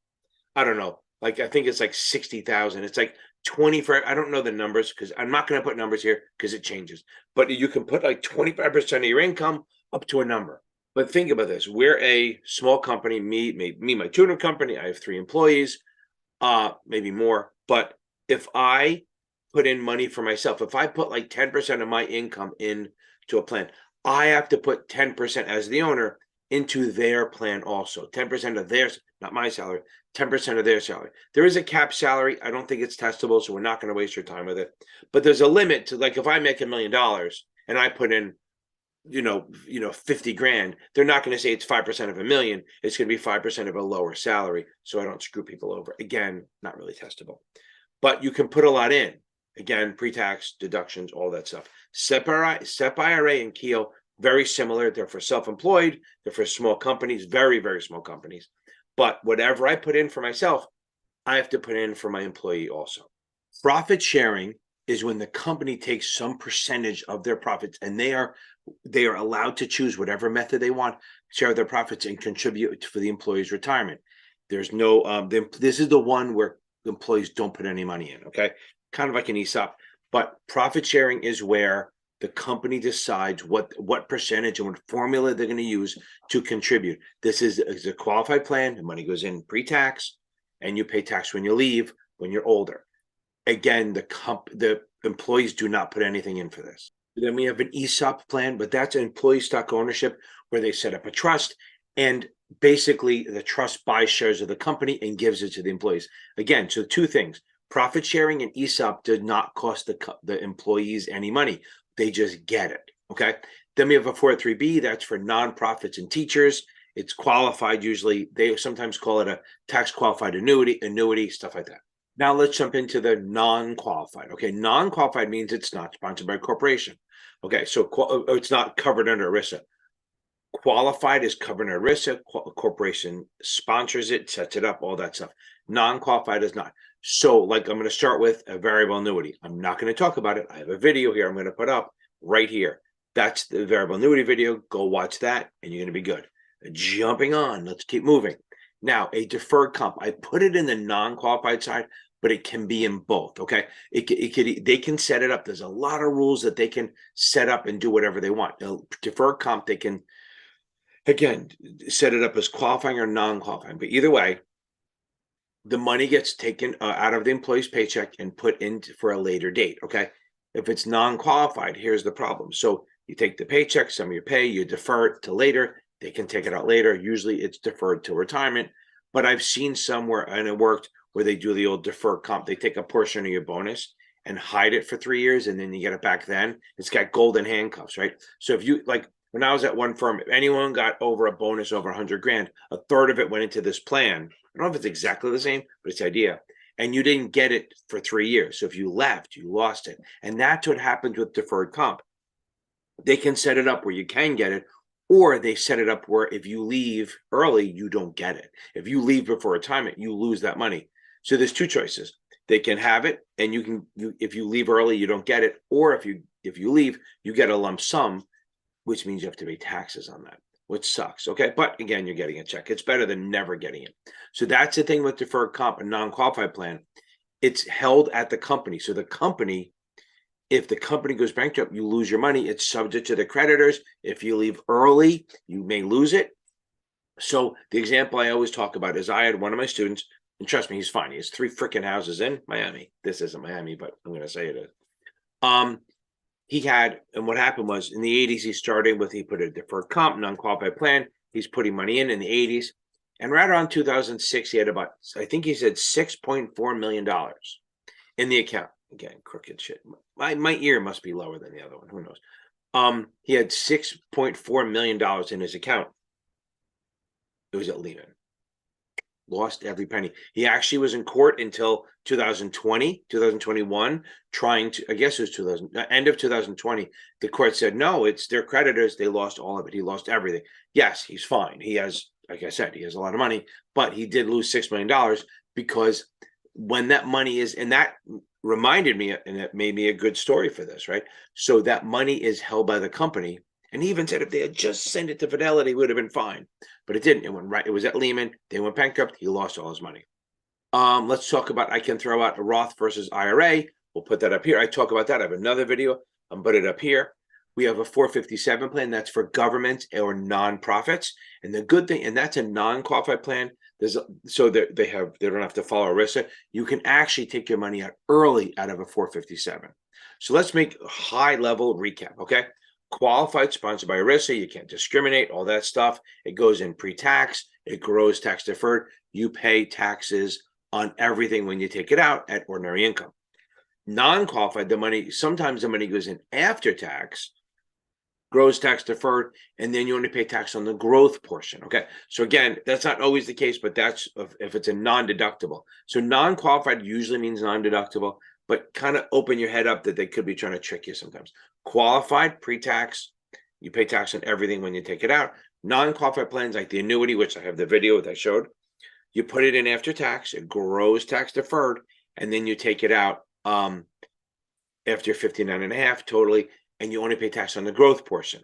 I don't know, like I think it's like 60,000. It's like 20 for, I don't know the numbers because I'm not going to put numbers here because it changes. But you can put like 25% of your income up to a number. But think about this. We're a small company, me, my tutoring company. I have 3 employees, maybe more. But if I put in money for myself, if I put like 10% of my income into a plan, I have to put 10% as the owner into their plan also. 10% of theirs, not my salary, 10% of their salary. There is a cap salary. I don't think it's testable, so we're not going to waste your time with it. But there's a limit to, like, if I make $1 million and I put in 50 grand, they're not going to say it's 5% of $1 million. It's going to be 5% of a lower salary. So I don't screw people over. Again, not really testable, but you can put a lot in. Again, pre-tax deductions, all that stuff. SEP IRA and KEO, very similar. They're for self-employed. They're for small companies, very, very small companies. But whatever I put in for myself, I have to put in for my employee also. Profit sharing is when the company takes some percentage of their profits, and they are allowed to choose whatever method they want, share their profits, and contribute for the employee's retirement. There's no this is the one where employees don't put any money in. Okay, kind of like an ESOP, but profit sharing is where the company decides what percentage and what formula they're going to use to contribute. This is a qualified plan. The money goes in pre-tax, and you pay tax when you leave, when you're older. Again, the employees do not put anything in for this. Then we have an ESOP plan, but that's an employee stock ownership where they set up a trust, and basically the trust buys shares of the company and gives it to the employees. Again, so two things: profit sharing and ESOP did not cost the employees any money. They just get it. Okay. Then we have a 403B. That's for nonprofits and teachers. It's qualified. Usually they sometimes call it a tax qualified annuity, stuff like that. Now let's jump into the non-qualified. Okay. Non-qualified means it's not sponsored by a corporation. Okay. So it's not covered under ERISA. Qualified is covered under ERISA. A corporation sponsors it, sets it up, all that stuff. Non-qualified is not. So like I'm going to start with a variable annuity. I'm not going to talk about it. I have a video here I'm going to put up right here. That's the variable annuity video. Go watch that and you're going to be good. Jumping on, let's keep moving. Now, a deferred comp. I put it in the non-qualified side, but it can be in both. Okay, they can set it up. There's a lot of rules that they can set up and do whatever they want. Deferred comp, they can again set it up as qualifying or non-qualifying. But either way, the money gets taken out of the employee's paycheck and put in for a later date. Okay, if it's non-qualified, here's the problem. So you take the paycheck, some of your pay, you defer it to later. They can take it out later. Usually it's deferred to retirement, but I've seen somewhere, and it worked, where they do the old deferred comp. They take a portion of your bonus and hide it for 3 years, and then you get it back then. It's got golden handcuffs, right? So if you, like when I was at one firm, if anyone got over a bonus over 100 grand, a third of it went into this plan. I don't know if it's exactly the same, but it's the idea. And you didn't get it for 3 years. So if you left, you lost it. And that's what happens with deferred comp. They can set it up where you can get it, or they set it up where if you leave early, you don't get it. If you leave before retirement, you lose that money. So there's two choices. They can have it, and if you leave early, you don't get it. Or if you leave, you get a lump sum, which means you have to pay taxes on that, which sucks. Okay, but again, you're getting a check. It's better than never getting it. So that's the thing with deferred comp and non-qualified plan. It's held at the company. So the company, if the company goes bankrupt, you lose your money. It's subject to the creditors. If you leave early, you may lose it. So the example I always talk about is I had one of my students, and trust me, he's fine. He has 3 freaking houses in Miami. This isn't Miami, but I'm going to say it is. And what happened was in the 80s, he put a deferred comp, non-qualified plan. He's putting money in the 80s. And right around 2006, he had about, I think he said $6.4 million in the account. Again, crooked shit. My ear must be lower than the other one. Who knows? He had $6.4 million in his account. It was at Lehman. Lost every penny. He actually was in court until 2021, trying to, I guess it was end of 2020. The court said, no, it's their creditors. They lost all of it. He lost everything. Yes, he's fine. He has, like I said, he has a lot of money, but he did lose $6 million because when that money is, and that reminded me, and it made me a good story for this, right? So that money is held by the company. And he even said if they had just sent it to Fidelity, it would have been fine. But it didn't. It went right. It was at Lehman. They went bankrupt. He lost all his money. Let's talk about, I can throw out a Roth versus IRA. We'll put that up here. I talk about that. I have another video. I'm put it up here. We have a 457 plan. That's for government or nonprofits. And the good thing, and that's a non-qualified plan. They don't have to follow ERISA. You can actually take your money out early out of a 457. So let's make a high level recap. Okay. Qualified, sponsored by ERISA. You can't discriminate, all that stuff. It goes in pre-tax. It grows tax deferred. You pay taxes on everything when you take it out at ordinary income. Non-qualified, sometimes the money goes in after tax, grows tax deferred, and then you only pay tax on the growth portion. Okay. So again, that's not always the case, but that's if it's a non-deductible. So non-qualified usually means non-deductible, but kind of open your head up that they could be trying to trick you sometimes. Qualified pre-tax, you pay tax on everything when you take it out. Non-qualified plans like the annuity, which I have the video that I showed, you put it in after tax, it grows tax deferred, and then you take it out after 59 and a half totally, and you only pay tax on the growth portion.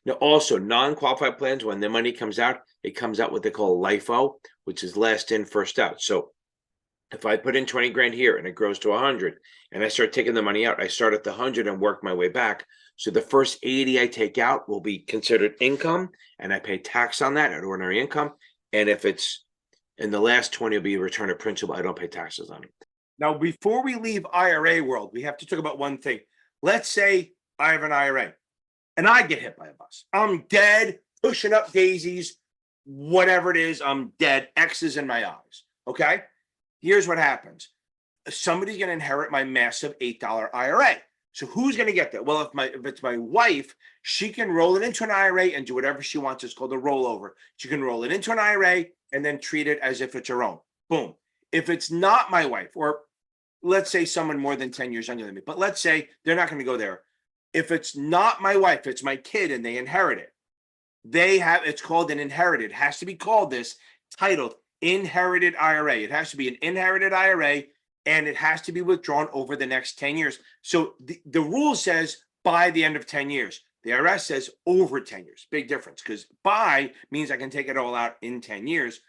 Now, also non-qualified plans, when the money comes out, it comes out what they call LIFO, which is last in, first out. So if I put in 20 grand here and it grows to 100 and I start taking the money out, I start at the 100 and work my way back. So the first 80 I take out will be considered income and I pay tax on that at ordinary income. And if it's in the last 20 will be return of principal, I don't pay taxes on it. Now, before we leave IRA world, we have to talk about one thing. Let's say I have an IRA and I get hit by a bus. I'm dead, pushing up daisies, whatever it is, I'm dead, X's in my eyes. Okay. Here's what happens. Somebody's going to inherit my massive $8 IRA. So who's going to get that? Well, if it's my wife, she can roll it into an IRA and do whatever she wants. It's called a rollover. She can roll it into an IRA and then treat it as if it's her own. Boom. If it's not my wife, or let's say someone more than 10 years younger than me, but let's say they're not going to go there. If it's not my wife, it's my kid and they inherit it. It's called an inherited. It has to be called this, titled inherited IRA. It has to be an inherited IRA and it has to be withdrawn over the next 10 years. So the rule says by the end of 10 years. The IRS says over 10 years. Big difference, because by means I can take it all out in 10 years.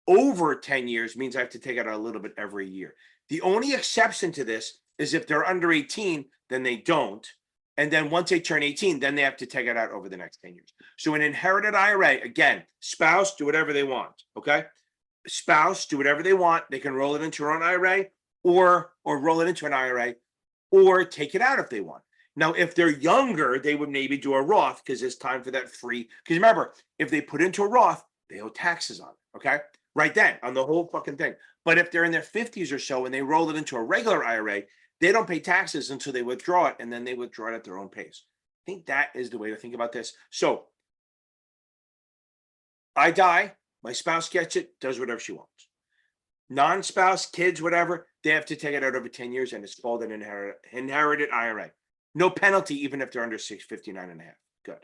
Over 10 years means I have to take it out a little bit every year. The only exception to this is if they're under 18, then they don't. And then once they turn 18, then they have to take it out over the next 10 years. So an inherited IRA, again, spouse, do whatever they want. Okay. Spouse, do whatever they want. They can roll it into their own IRA or roll it into an IRA or take it out if they want. Now, if they're younger, they would maybe do a Roth because it's time for that free. Because remember, if they put into a Roth, they owe taxes on it. Okay. Right then on the whole fucking thing. But if they're in their 50s or so and they roll it into a regular IRA, they don't pay taxes until they withdraw it, and then they withdraw it at their own pace. I think that is the way to think about this. So I die, my spouse gets it, does whatever she wants. Non-spouse, kids, whatever, they have to take it out over 10 years, and it's called an inherited IRA. No penalty, even if they're under 659 and a half. Good.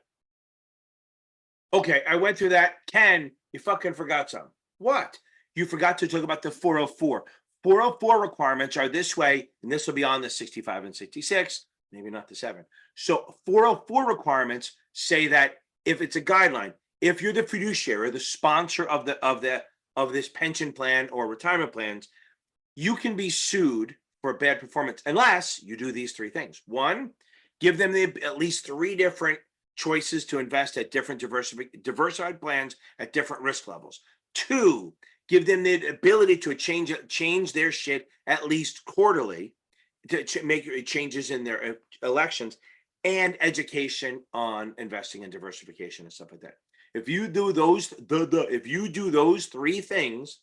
Okay, I went through that. Ken, you fucking forgot something. What? You forgot to talk about the 404. 404 requirements are this way, and this will be on the 65 and 66, maybe not the 7. So 404 requirements say that if it's a guideline, if you're the fiduciary or the sponsor of this pension plan or retirement plans, you can be sued for bad performance unless you do these 3 things. 1, give them at least 3 different choices to invest at different diversified plans at different risk levels. 2, give them the ability to change their shit at least quarterly to make changes in their elections, and education on investing and diversification and stuff like that. If you do those, if you do those 3 things,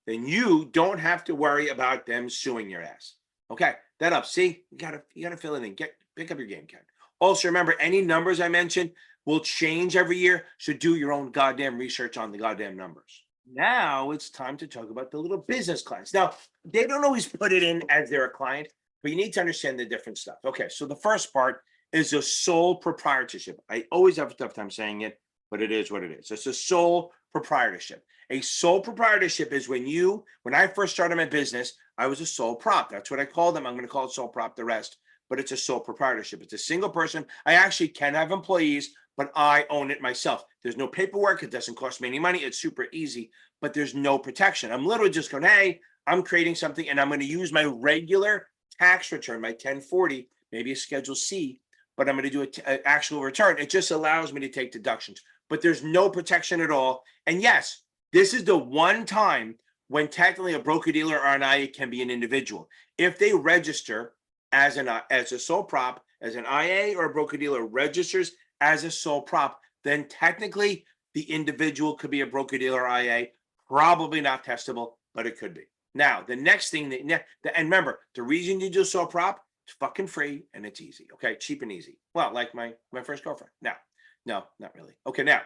then you don't have to worry about them suing your ass. Okay, that up. See, you gotta fill it in. Pick up your game, Ken. Also, remember, any numbers I mentioned will change every year, so do your own goddamn research on the goddamn numbers. Now it's time to talk about the little business clients. Now, they don't always put it in as they're a client, but you need to understand the different stuff. Okay, so the first part is a sole proprietorship. I always have a tough time saying it, but it is what it is. It's a sole proprietorship. A sole proprietorship is when I first started my business, I was a sole prop. That's what I call them. I'm going to call it sole prop the rest, but it's a sole proprietorship. It's a single person. I actually can have employees, but I own it myself. There's no paperwork. It doesn't cost me any money. It's super easy, but there's no protection. I'm literally just going, hey, I'm creating something and I'm going to use my regular tax return, my 1040, maybe a Schedule C, but I'm going to do an actual return. It just allows me to take deductions, but there's no protection at all. And yes, this is the one time when technically a broker-dealer or an IA can be an individual. If they register as a sole prop, as an IA or a broker-dealer registers as a sole prop, then technically the individual could be a broker-dealer IA, probably not testable, but it could be. Now, the next thing and remember, the reason you do sole prop, it's fucking free and it's easy. Okay, cheap and easy. Well, like my first girlfriend. No, not really. Okay, now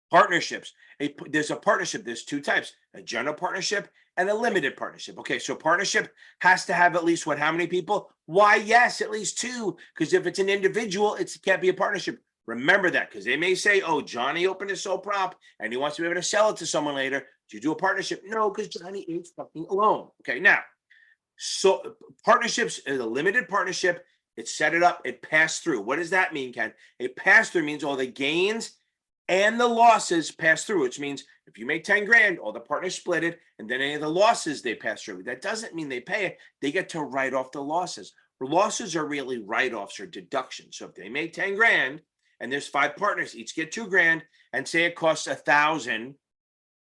Partnerships. There's a partnership. There's two types: a general partnership and a limited partnership. Okay, so partnership has to have at least what? How many people? Why, yes, at least two. Because if it's an individual, it can't be a partnership. Remember that, because they may say, "Oh, Johnny opened a sole prop and he wants to be able to sell it to someone later. Do you do a partnership?" No, because Johnny is fucking alone. Okay, now, so partnerships is a limited partnership. It set it up. It passed through. What does that mean, Ken? A pass through means all the gains and the losses pass through, which means if you make 10 grand, all the partners split it, and then any of the losses they pass through. That doesn't mean they pay it. They get to write off the losses. Losses are really write-offs or deductions. So if they make 10 grand and there's 5 partners, each get 2 grand, and say it costs 1,000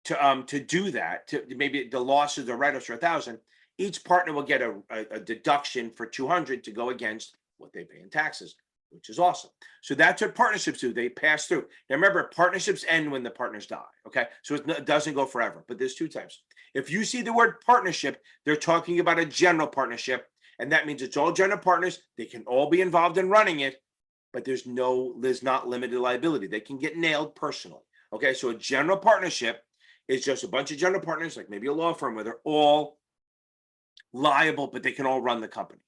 to do that, to maybe the losses or write-offs are 1,000, each partner will get a deduction for 200 to go against what they pay in taxes, which is awesome. So that's what partnerships do. They pass through. Now remember, partnerships end when the partners die. Okay, so it doesn't go forever. But there's two types. If you see the word partnership, they're talking about a general partnership, and that means it's all general partners. They can all be involved in running it, but there's not limited liability. They can get nailed personally. Okay, so a general partnership is just a bunch of general partners, like maybe a law firm, where they're all liable, but they can all run the company.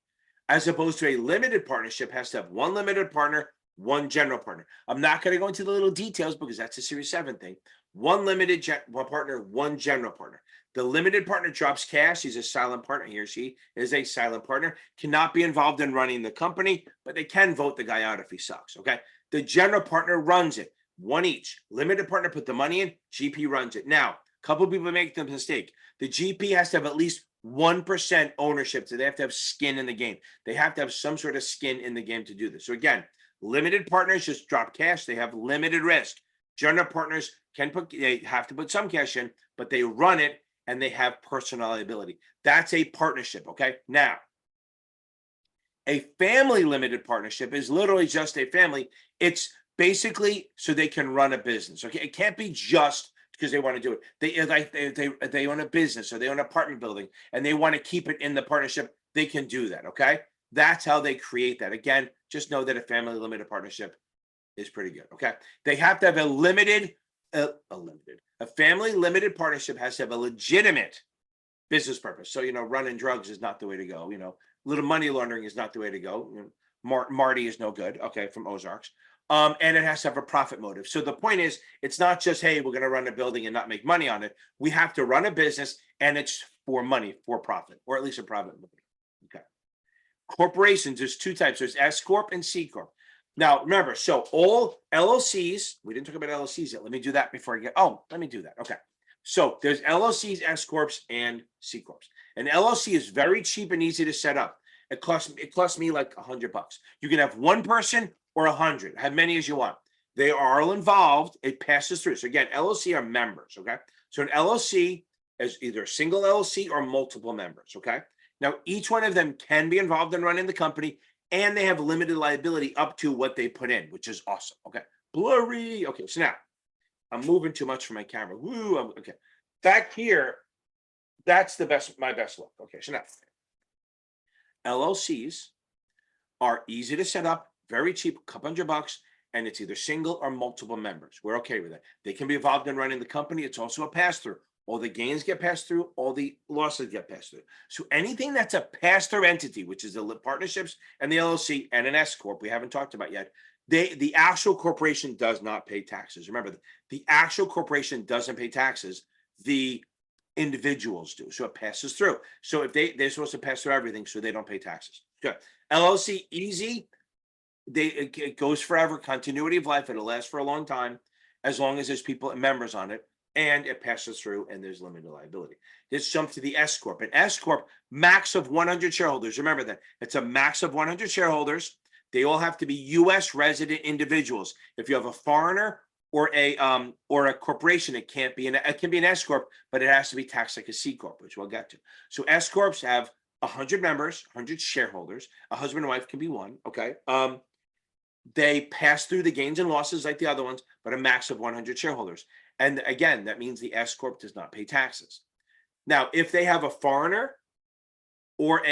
As opposed to a limited partnership has to have one limited partner, one general partner. I'm not going to go into the little details because that's a Series 7 thing. One limited one partner, one general partner. The limited partner drops cash. He's a silent partner. He or she is a silent partner, cannot be involved in running the company, but they can vote the guy out if he sucks. Okay. The general partner runs it, one each. Limited partner put the money in, GP runs it. Now, a couple of people make the mistake. The GP has to have at least 1% ownership. So they have to have skin in the game. They have to have some sort of skin in the game to do this. So again, limited partners just drop cash. They have limited risk. General partners they have to put some cash in, but they run it and they have personal liability. That's a partnership. Okay. Now, a family limited partnership is literally just a family. It's basically so they can run a business. Okay. It can't be just because they want to do it. They own a business or they own an apartment building and they want to keep it in the partnership. They can do that. Okay. That's how they create that. Again, just know that a family limited partnership is pretty good. Okay. They have to have a family limited partnership has to have a legitimate business purpose. So, running drugs is not the way to go. Little money laundering is not the way to go. Marty is no good. Okay. From Ozarks. And it has to have a profit motive. So the point is, it's not just, hey, we're going to run a building and not make money on it. We have to run a business and it's for money, for profit, or at least a profit motive. Okay. Corporations, there's two types. There's S Corp and C Corp. Now, remember, so all LLCs, we didn't talk about LLCs yet. Let me do that before I let me do that. Okay. So there's LLCs, S Corps, and C Corps. An LLC is very cheap and easy to set up. It costs me like $100. You can have one person or 100, have many as you want. They are all involved. It passes through. So again, LLC are members. Okay. So an LLC is either a single LLC or multiple members. Okay. Now, each one of them can be involved in running the company and they have limited liability up to what they put in, which is awesome. Okay. Blurry. Okay. So now I'm moving too much for my camera. Woo. Okay. Back here, that's my best look. Okay. So now LLCs are easy to set up, very cheap, a couple $100, and it's either single or multiple members. We're okay with that. They can be involved in running the company. It's also a pass-through. All the gains get passed through, all the losses get passed through. So anything that's a pass-through entity, which is the partnerships and the LLC and an S Corp, we haven't talked about yet, the actual corporation does not pay taxes. Remember, the actual corporation doesn't pay taxes. The individuals do. So it passes through. So if they're supposed to pass through everything, so they don't pay taxes. Good. LLC, easy. It goes forever, continuity of life. It'll last for a long time, as long as there's people and members on it, and it passes through and there's limited liability. Let's jump to the S Corp. An S Corp, max of 100 shareholders. Remember that. It's a max of 100 shareholders. They all have to be U.S. resident individuals. If you have a foreigner or a corporation, it can be an S Corp, but it has to be taxed like a C Corp, which we'll get to. So S Corps have 100 members, 100 shareholders. A husband and wife can be one. Okay. They pass through the gains and losses like the other ones, but a max of 100 shareholders. And again, that means the S Corp does not pay taxes. Now, if they have a foreigner or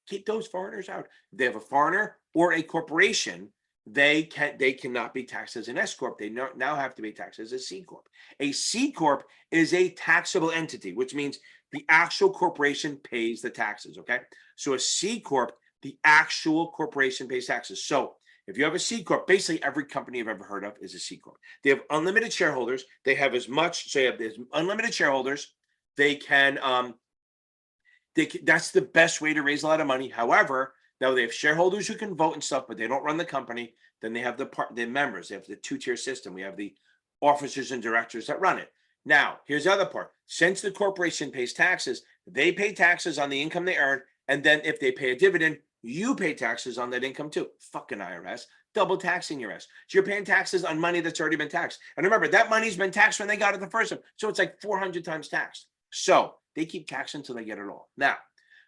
keep those foreigners out. If they have a foreigner or a corporation, they cannot be taxed as an S corp. They now have to be taxed as a C corp. A C corp is a taxable entity, which means the actual corporation pays the taxes. Okay, so a C corp, the actual corporation pays taxes. So if you have a C corp, basically every company you've ever heard of is a C corp. They have unlimited shareholders. They have as much. So you have unlimited shareholders. They can. That's the best way to raise a lot of money. However, now they have shareholders who can vote and stuff, but they don't run the company. Then they have the members. They have the two-tier system. We have the officers and directors that run it. Now, here's the other part. Since the corporation pays taxes, they pay taxes on the income they earn. And then if they pay a dividend, you pay taxes on that income too. Fucking IRS, double taxing your ass. So you're paying taxes on money that's already been taxed. And remember, that money's been taxed when they got it the first time. So it's like 400 times taxed. So they keep taxing until they get it all. Now,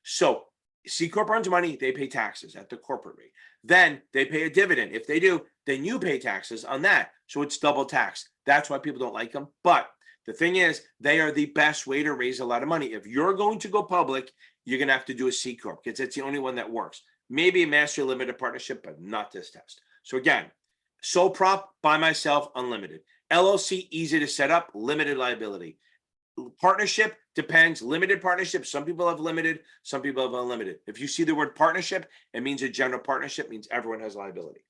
so C corp earns money, they pay taxes at the corporate rate. Then they pay a dividend. If they do, then you pay taxes on that. So it's double taxed. That's why people don't like them. But the thing is, they are the best way to raise a lot of money. If you're going to go public, you're going to have to do a C corp because it's the only one that works. Maybe a master limited partnership, but not this test. So again, sole prop, by myself, unlimited. LLC, easy to set up, limited liability. Partnership depends. Limited partnership. Some people have limited, some people have unlimited. If you see the word partnership, it means a general partnership, means everyone has liability.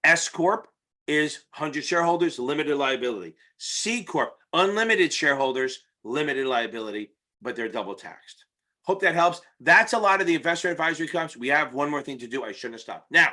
S corp is 100 shareholders, limited liability. C corp, unlimited shareholders, limited liability, but they're double taxed. Hope that helps. That's a lot of the investor advisory comps. We have one more thing to do. I shouldn't have stopped. Now,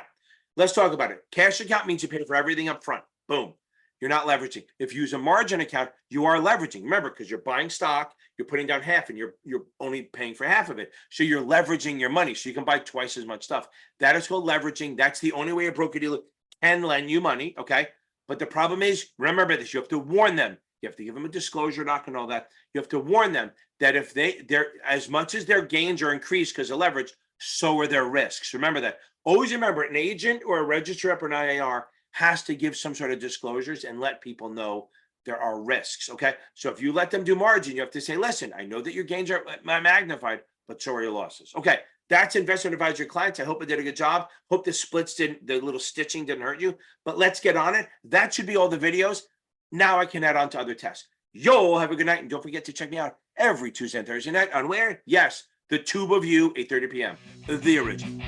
let's talk about it. Cash account means you pay for everything up front. Boom. You're not leveraging. If you use a margin account, you are leveraging. Remember, because you're buying stock, you're putting down half and you're only paying for half of it. So you're leveraging your money so you can buy twice as much stuff. That is called leveraging. That's the only way a broker dealer can lend you money. Okay. But the problem is, remember this, you have to warn them. You have to give them a disclosure doc and all that. You have to warn them that if they're as much as their gains are increased because of leverage, so are their risks. Remember that. Always remember, an agent or a registered rep or an IAR has to give some sort of disclosures and let people know there are risks. Okay. So if you let them do margin, you have to say, listen, I know that your gains are magnified, but so are your losses. Okay. That's investment advisory clients. I hope I did a good job. Hope the the little stitching didn't hurt you, but let's get on it. That should be all the videos. Now I can add on to other tests. Yo, have a good night. And don't forget to check me out every Tuesday and Thursday night on where? Yes, the Tube of You, 8:30 p.m. The original.